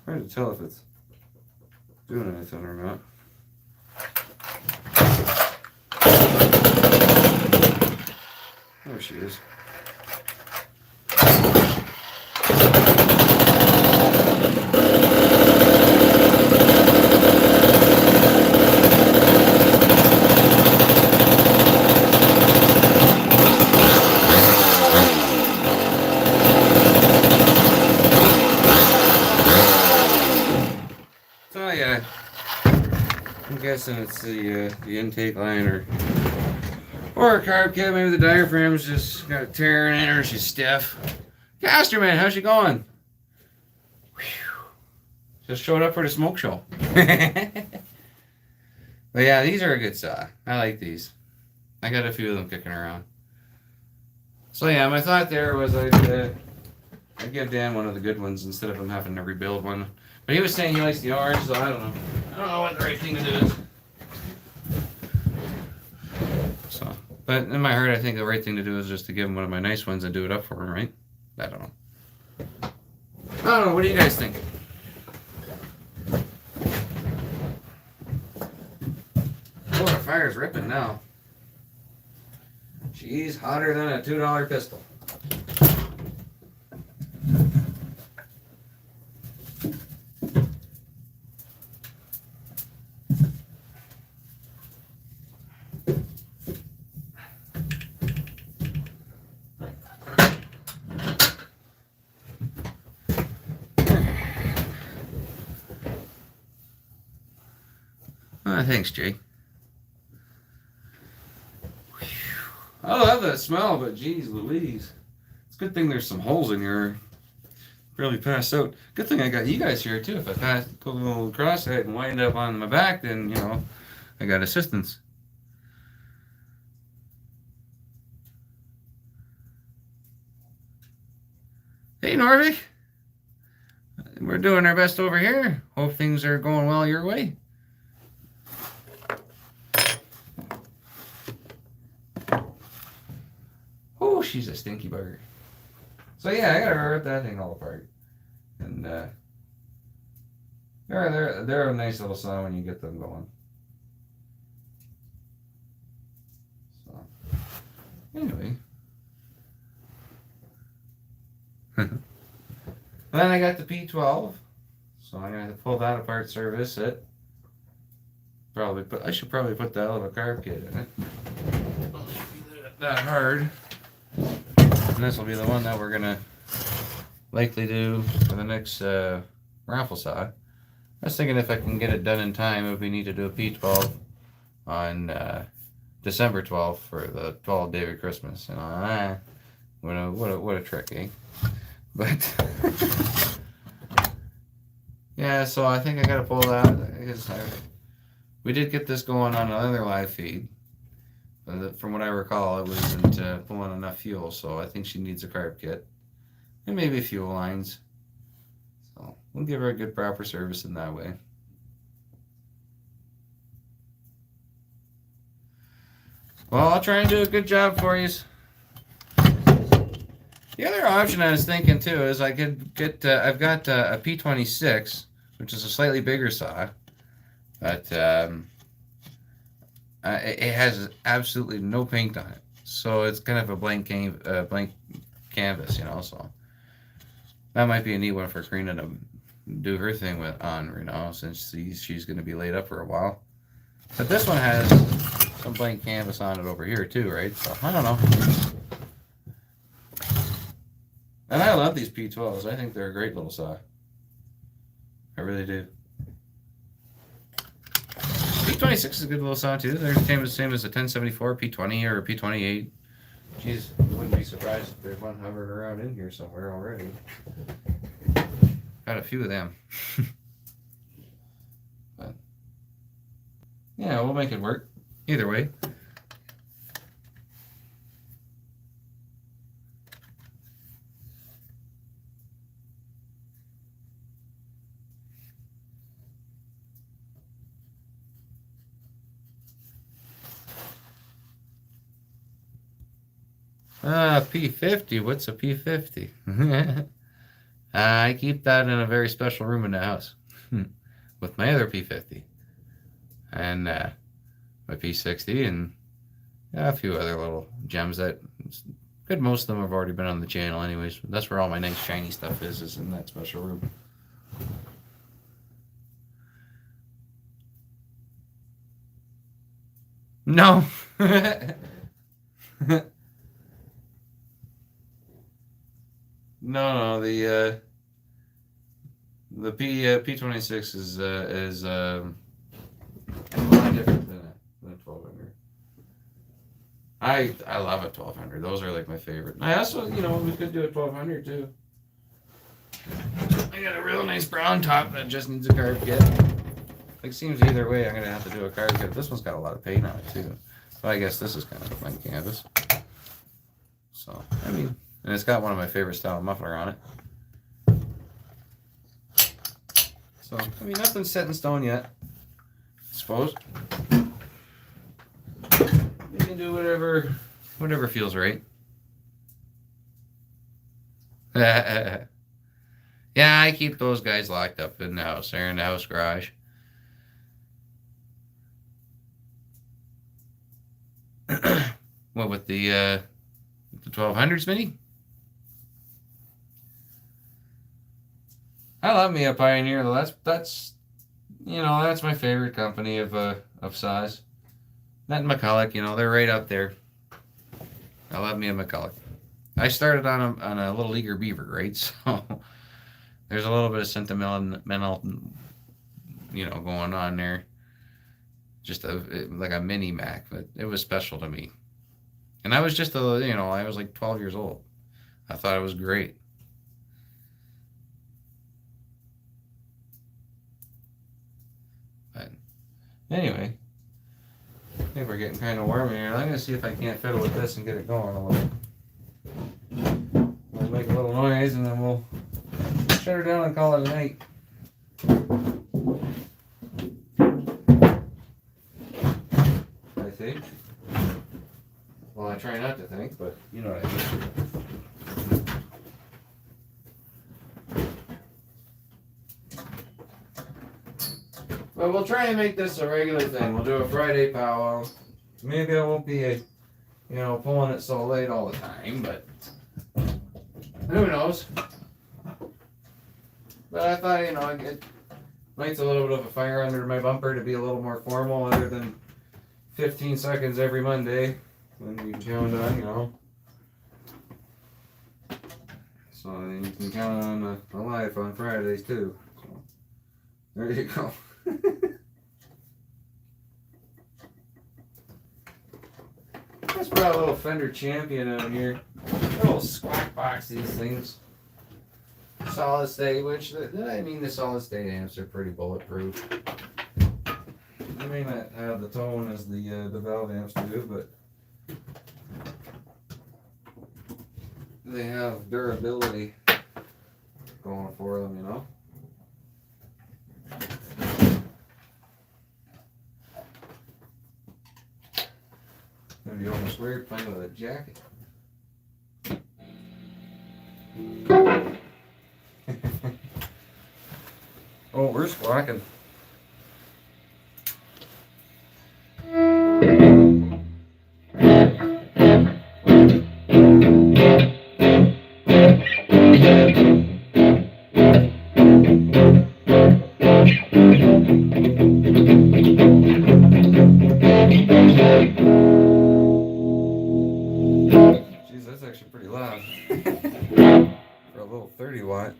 Hard to tell if it's doing anything or not. There she is. I'm guessing it's the intake line or a carb kit. Maybe the diaphragm's just got a tear in it or she's stiff. Caster man, how's she going? Whew. Just showed up for the smoke show. But yeah, these are a good saw. I like these. I got a few of them kicking around. So yeah, my thought there was I'd give Dan one of the good ones instead of him having to rebuild one. But he was saying he likes the orange, so I don't know. I don't know what the right thing to do is. So, but in my heart, I think the right thing to do is just to give him one of my nice ones and do it up for him, right? I don't know. I don't know. What do you guys think? Oh, the fire's ripping now. She's hotter than a $2 pistol. Thanks, Jay. I love that smell, but geez Louise. It's a good thing there's some holes in here. Really passed out. Good thing I got you guys here too. If I go a little across it and wind up on my back, then, you know, I got assistance. Hey, Norvik. We're doing our best over here. Hope things are going well your way. Oh, she's a stinky bugger. So yeah, I gotta rip that thing all apart. And they're a nice little saw when you get them going. Anyway. And then I got the P12. So I'm going to pull that apart, service it. I should probably put that little carb kit in it. That hard. And this will be the one that we're going to likely do for the next raffle saw. I was thinking if I can get it done in time, if we need to do a P12 on December 12th for the 12th day of Christmas. You know, what a trick, eh? But yeah, so I think I gotta pull that because we did get this going on another live feed. From what I recall, it wasn't pulling enough fuel, so I think she needs a carb kit and maybe fuel lines. So we'll give her a good proper service in that way. Well, I'll try and do a good job for you. The other option I was thinking too is I could get, I've got a P26, which is a slightly bigger saw, but it has absolutely no paint on it. So it's kind of a blank canvas, you know, so that might be a neat one for Karina to do her thing on, you know, since she's going to be laid up for a while. But this one has some blank canvas on it over here too, right? So I don't know. And I love these P12s. I think they're a great little saw. I really do. P26 is a good little saw too. They're the same as a 1074, P20, or a P28. Jeez, I wouldn't be surprised if there's one hovering around in here somewhere already. Got a few of them. But yeah, we'll make it work. Either way. P50. What's a P50? I keep that in a very special room in the house with my other P50 and my P60 and a few other little gems that good. Most of them have already been on the channel anyways. That's where all my nice shiny stuff is in that special room. No. No, the P26 is a lot different than a 1200. I love a 1200. Those are like my favorite. I also, you know, we could do a 1200 too. I got a real nice brown top that just needs a carb kit. Like, seems either way I'm gonna have to do a carb kit. This one's got a lot of paint on it too. So I guess this is kind of a blank canvas. So I mean, and it's got one of my favorite style muffler on it. So I mean, nothing's set in stone yet, I suppose. You can do whatever feels right. Yeah, I keep those guys locked up in the house. They're in the house garage. What with the 1200s mini? I love me a Pioneer though. That's you know, that's my favorite company of size. That and McCulloch, you know, they're right up there. I love me a McCulloch. I started on a little eager beaver, right? So there's a little bit of sentimental, you know, going on there. Just like a mini Mac, but it was special to me. And I was just you know, I was like 12 years old. I thought it was great. But anyway, I think we're getting kind of warm here. I'm going to see if I can't fiddle with this and get it going a little. We'll make a little noise and then we'll shut her down and call it a night. I think. Well, I try not to think, but you know what I mean. But we'll try and make this a regular thing. We'll do a Friday powwow. Maybe it won't be a pulling it so late all the time, but who knows? But I thought, it lights a little bit of a fire under my bumper to be a little more formal other than 15 seconds every Monday when you can count on, So then you can count on a life on Fridays too. So there you go. Let's brought a little Fender Champion out here. A little squawk box, these things. Solid state, which, the solid state amps are pretty bulletproof. They may not have the tone as the valve amps do, but they have durability going for them, It'd be almost weird playing with a jacket. Oh, we're squawking. Jeez, that's actually pretty loud. For a little 30 watt.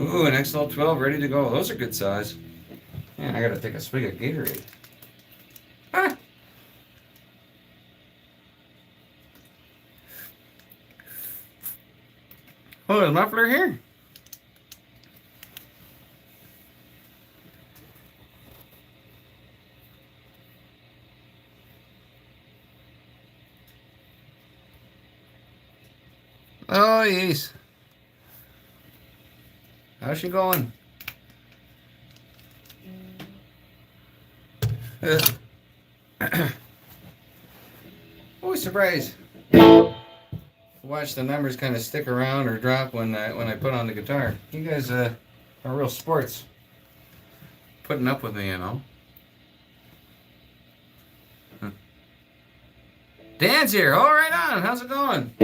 Ooh, an XL12 ready to go. Those are good size. Man, I gotta take a swig of Gatorade. Ah! Oh, there's a muffler here. Oh, yes. how's she going? Oh, surprise! Watch the numbers kind of stick around or drop when I put on the guitar. You guys are real sports. Putting up with me, you know. Huh. Dan's here. All right on. How's it going?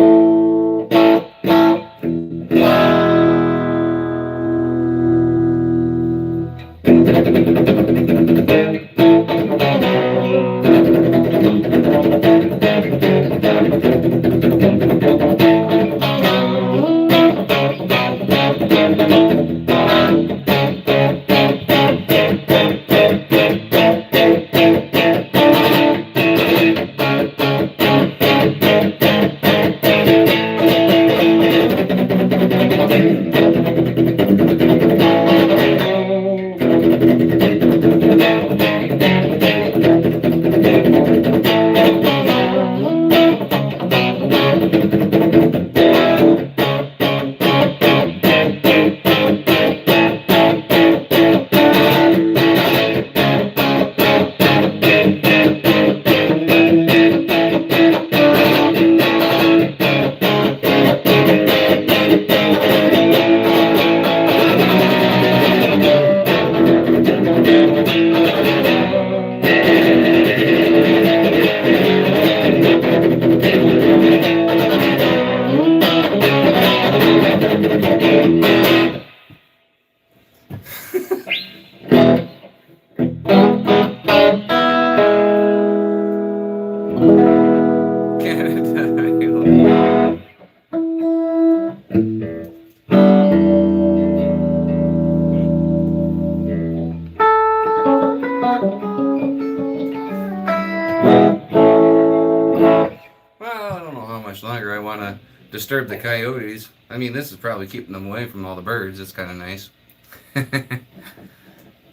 Longer I want to disturb the coyotes. I mean, this is probably keeping them away from all the birds. It's kind of nice.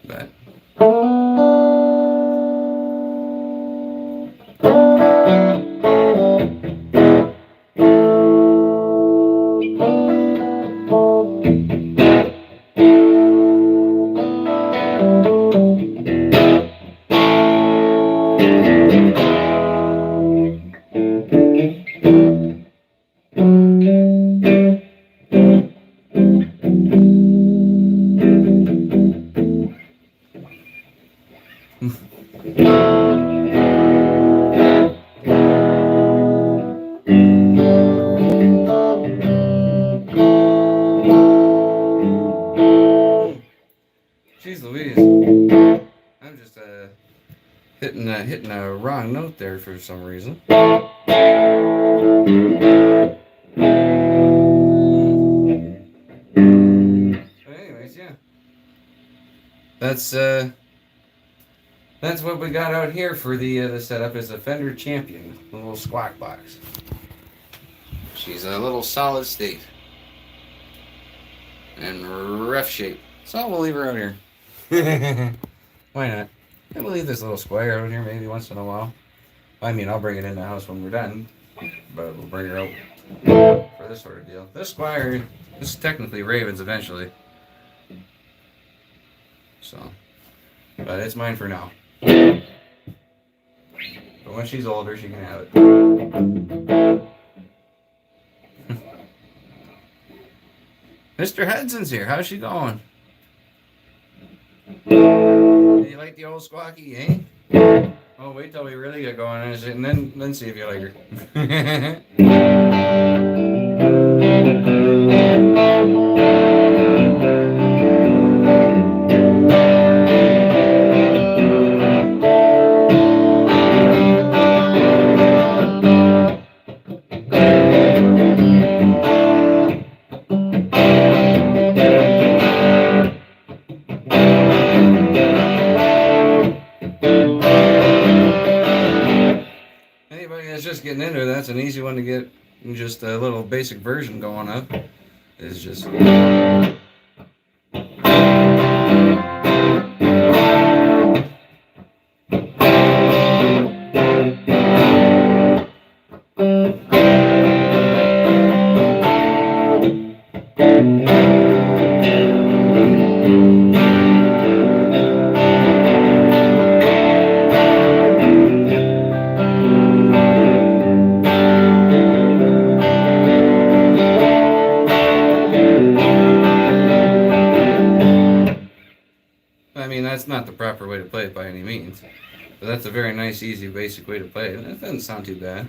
But jeez Louise, I'm just hitting a wrong note there for some reason. But anyways, yeah, that's what we got out here for the setup is a Fender Champion, a little squawk box. She's a little solid state and rough shape, so we'll leave her out here. Why not? And we'll leave this little squire out here maybe once in a while. I mean, I'll bring it in the house when we're done, but we'll bring her out for this sort of deal. This squire, this is technically Raven's eventually. So, but it's mine for now. But when she's older, she can have it. Mr. Hudson's here. How's she going? Do you like the old squawky, eh? Oh, wait till we really get going and then see if you like her. Just getting into it, that's an easy one to get just a little basic version going of. It's just proper way to play it by any means. But that's a very nice, easy, basic way to play it. And it doesn't sound too bad.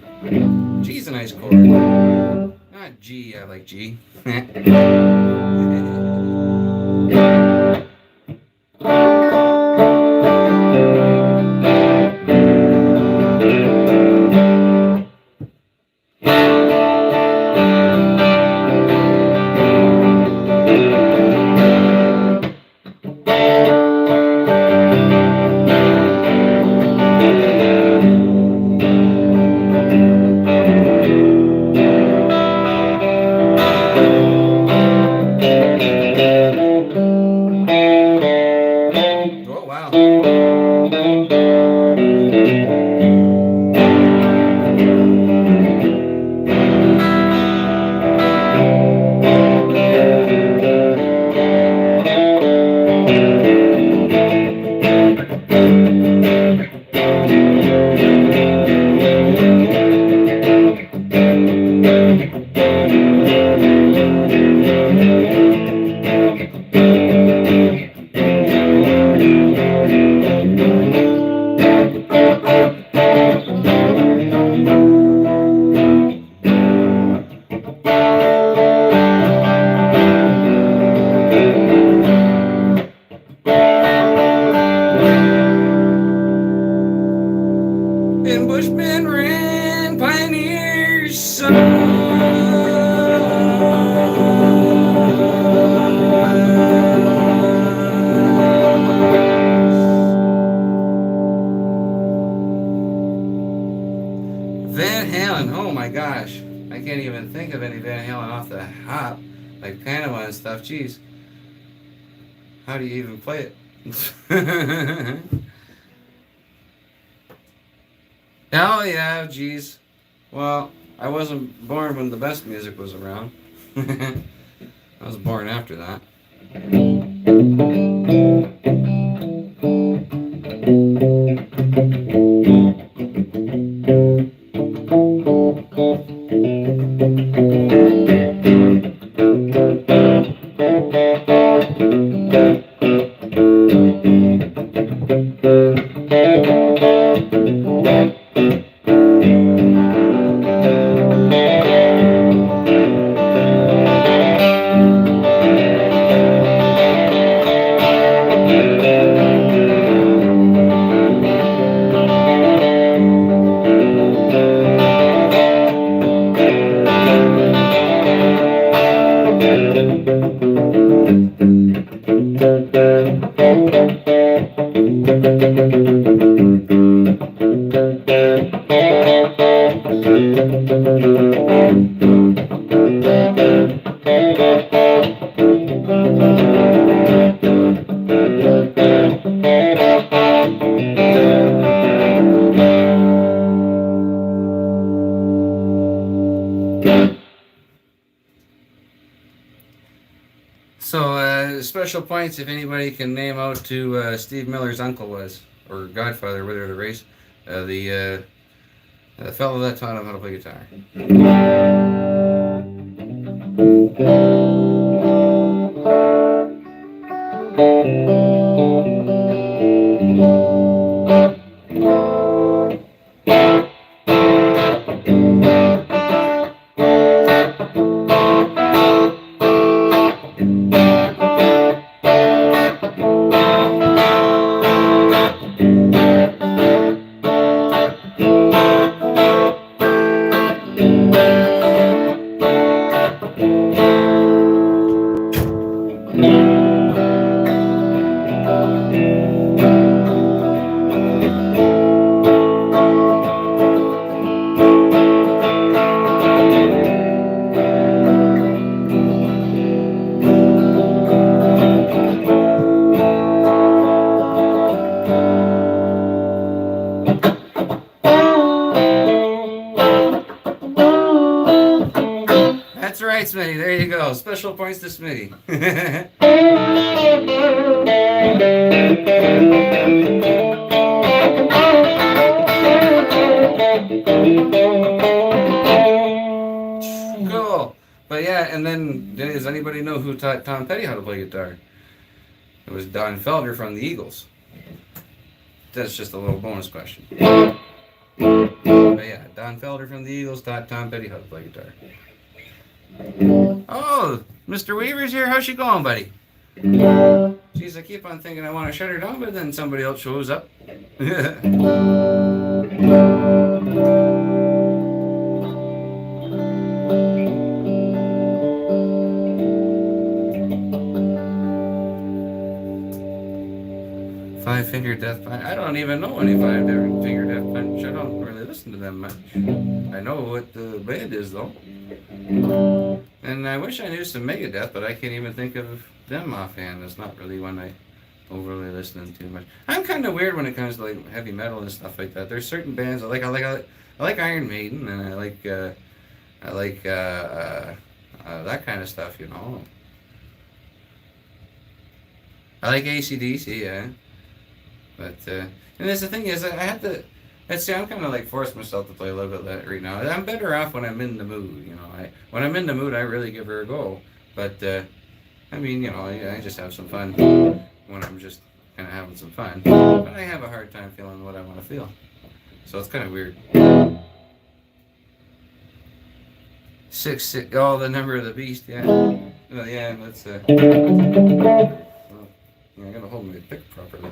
G's a nice chord. Not G, I like G. Oh, wow. And Bushmen ran pioneers Van Halen, oh my gosh. I can't even think of any Van Halen off the hop. Like Panama and stuff, jeez. How do you even play it? Oh yeah, geez. Well, I wasn't born when the best music was around. I was born after that. So, special points if anybody can name out who Steve Miller's uncle was, or godfather, whether the race, the fellow that taught him how to play guitar. That's right, Smitty. There you go. Special points to Smitty. Cool. But yeah, and then does anybody know who taught Tom Petty how to play guitar? It was Don Felder from the Eagles. that's just a little bonus question. But yeah, Don Felder from the Eagles taught Tom Petty how to play guitar. Oh, Mr. Weaver's here. How's she going, buddy? Jeez, I keep on thinking I want to shut her down, but then somebody else shows up. 5 Finger Death Punch. I don't even know any 5 Finger Death Punch. I don't really listen to them much. I know what the band is, though. And I wish I knew some Megadeth, but I can't even think of them offhand. It's not really one I overly listen to much. I'm kind of weird when it comes to like heavy metal and stuff like that. There's certain bands I like. I like Iron Maiden, and I like that kind of stuff. You know. I like AC/DC, yeah. But and that's the thing is I have to. Let's see, I'm kind of like forced myself to play a little bit right now. I'm better off when I'm in the mood, you know. When I'm in the mood, I really give her a go. But I mean, you know, I just have some fun when I'm just kind of having some fun. But I have a hard time feeling what I want to feel, so it's kind of weird. 666. Oh, the number of the beast. Yeah. Well, yeah. Let's. Yeah, I gotta hold my pick properly.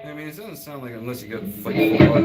I mean, it doesn't sound like unless you got fight for one.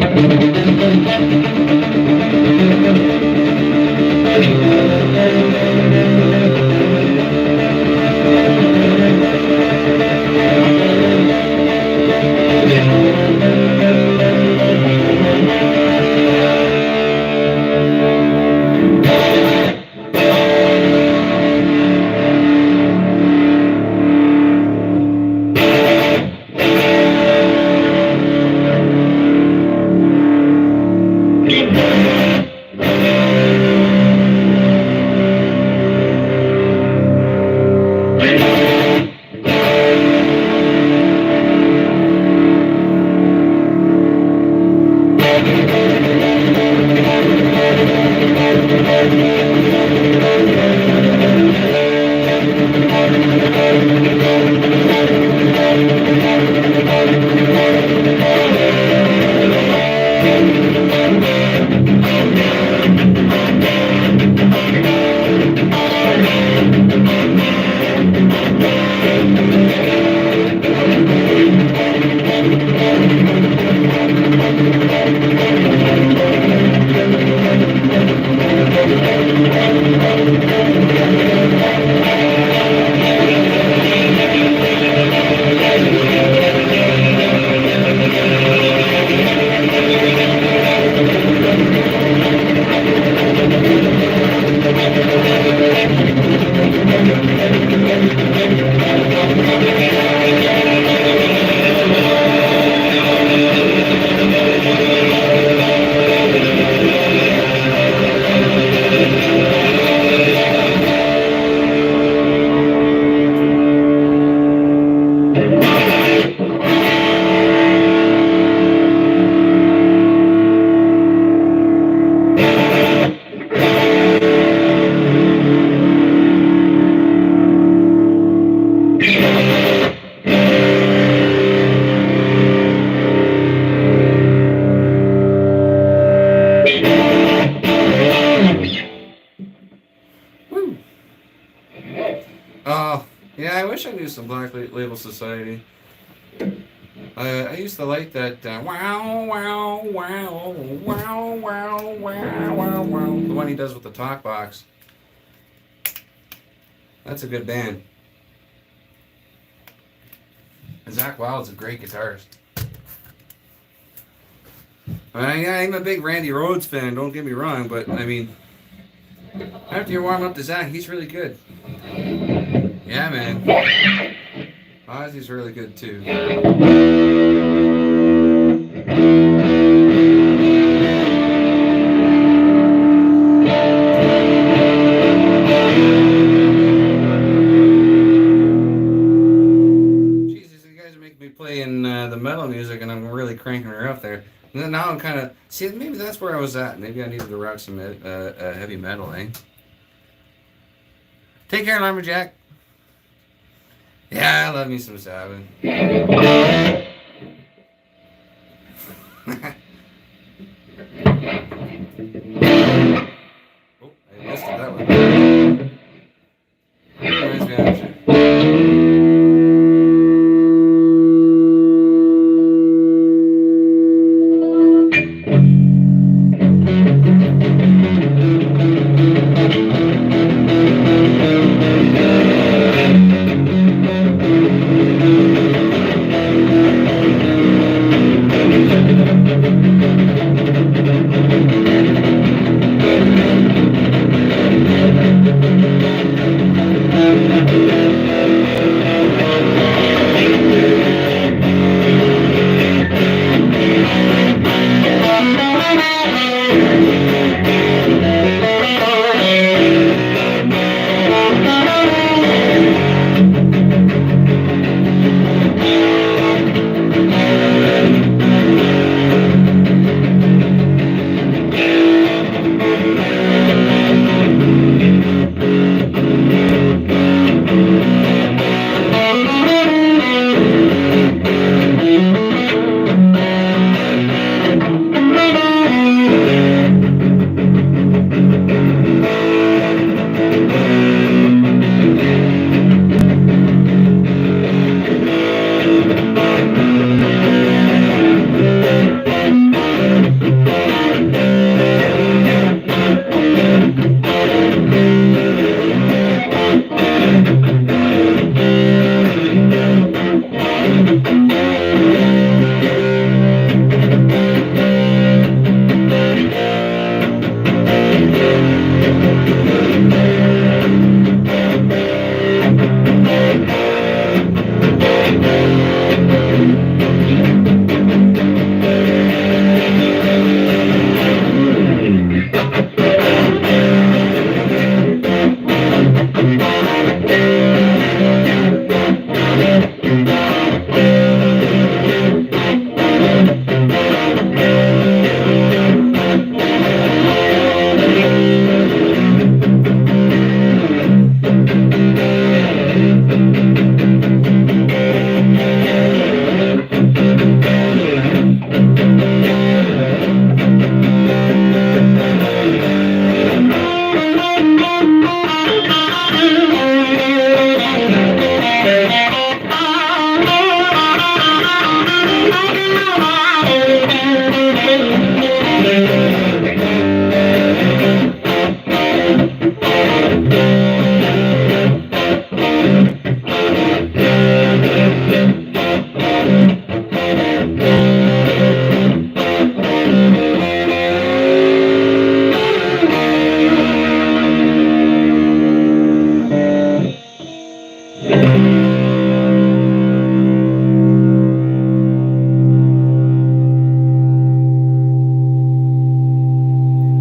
Yeah, I wish I knew some Black Label Society. I used to like that wow, wow, wow, wow, wow, wow, wow, wow. The one he does with the talk box. That's a good band. And Zakk Wylde's a great guitarist. I'm a big Randy Rhoads fan, don't get me wrong, but I mean, after you warm up to Zakk, he's really good. Yeah, man. Ozzy's really good too. Jesus, you guys are making me play in the metal music, and I'm really cranking her up there. there. And then now I'm kind of see. Maybe that's where I was at. Maybe I needed to rock some heavy metal, eh? Take care, Lumberjack. Yeah, I love me some Sabbath. Oh, I missed it that one. Reminds me of that shit.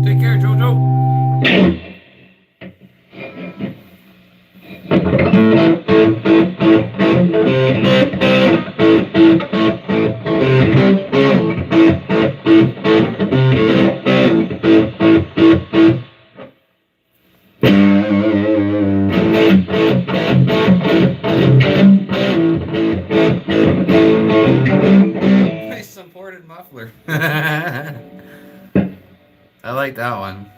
Take care, Jojo. Nice supported muffler. I like that one.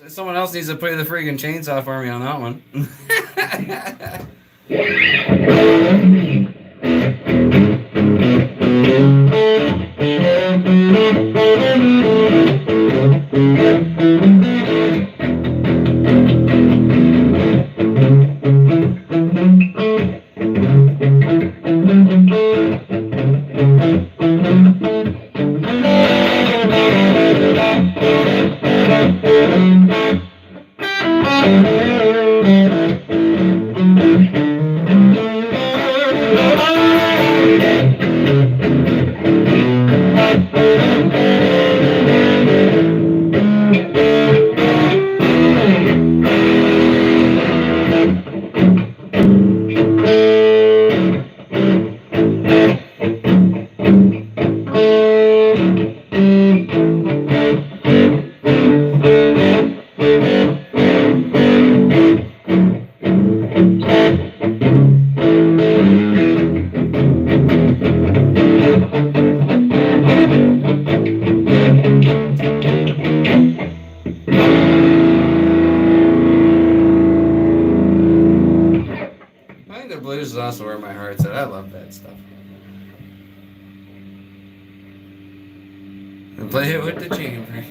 Someone else needs to play the friggin' chainsaw for me on that one. Play it with the chamber.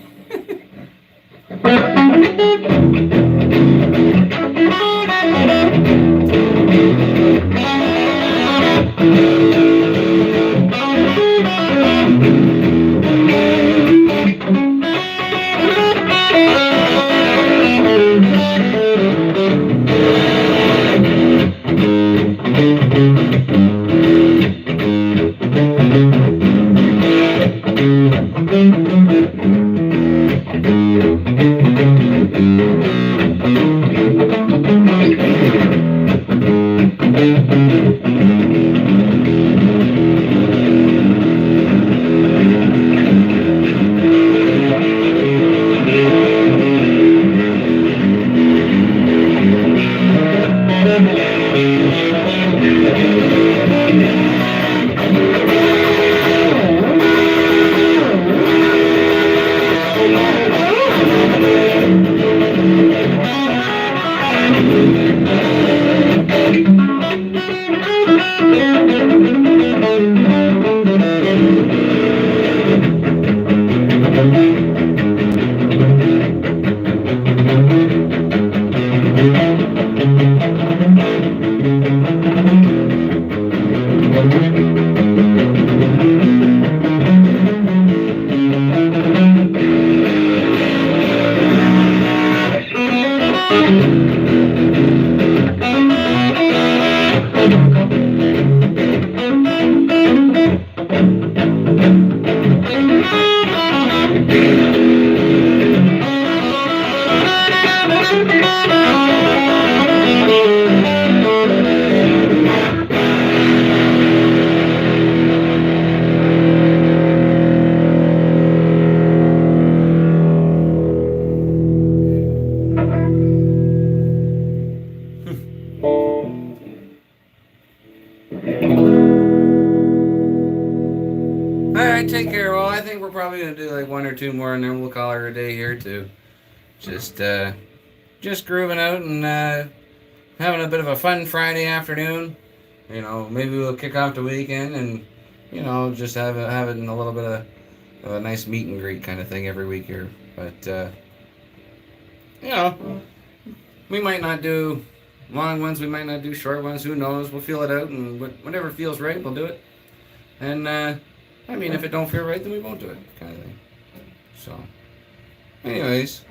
Alright, take care. Well, I think we're probably gonna do like one or two more and then we'll call her a day here too. Just grooving out and having a bit of a fun Friday afternoon. You know, maybe we'll kick off the weekend and, you know, just have it in a little bit of a nice meet and greet kind of thing every week here. But, you know, we might not do long ones, we might not do short ones, who knows? We'll feel it out and whatever feels right, we'll do it. And, I mean, if it don't feel right, then we won't do it, kind of thing. So, anyways.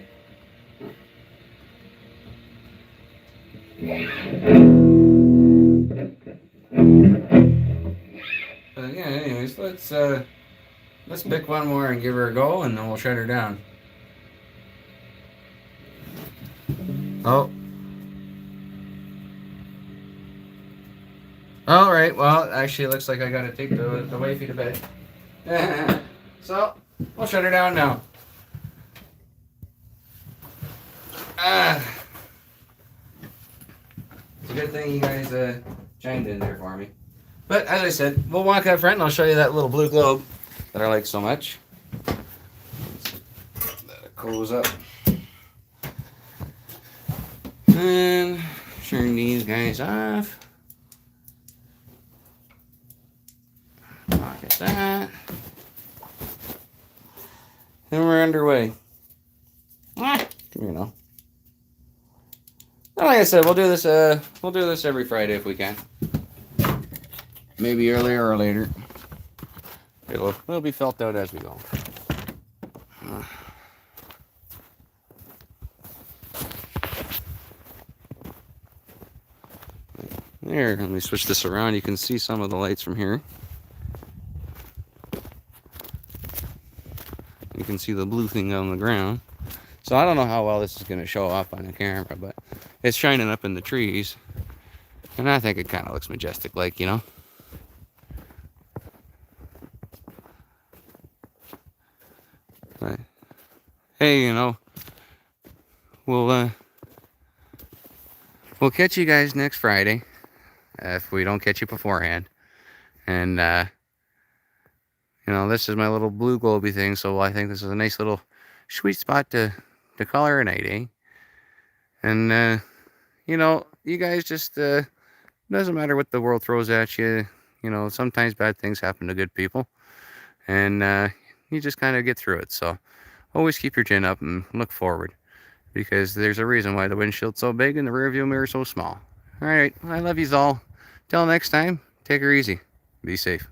But yeah, anyways, let's pick one more and give her a go, and then we'll shut her down. Oh. All right. Well, actually, it looks like I gotta take the wifey to bed. So we'll shut her down now. It's a good thing you guys chimed in there for me. But as I said, we'll walk out front and I'll show you that little blue globe that I like so much. Let it close up. And turn these guys off. Look at that. And we're underway. Come here now. Like I said, we'll do this every Friday if we can. Maybe earlier or later. It'll be felt out as we go. There, let me switch this around. You can see some of the lights from here. You can see the blue thing on the ground. So I don't know how well this is going to show up on the camera, but it's shining up in the trees. And I think it kind of looks majestic, like, you know. But, hey, you know, we'll catch you guys next Friday if we don't catch you beforehand. And you know, this is my little blue globy thing, so I think this is a nice little sweet spot to call her a night, eh? And you know, you guys just doesn't matter what the world throws at you. You know, sometimes bad things happen to good people, and you just kind of get through it. So always keep your chin up and look forward, because there's a reason why the windshield's so big and the rear view mirror so small. All right, I love yous all. Till next time, take her easy. Be safe.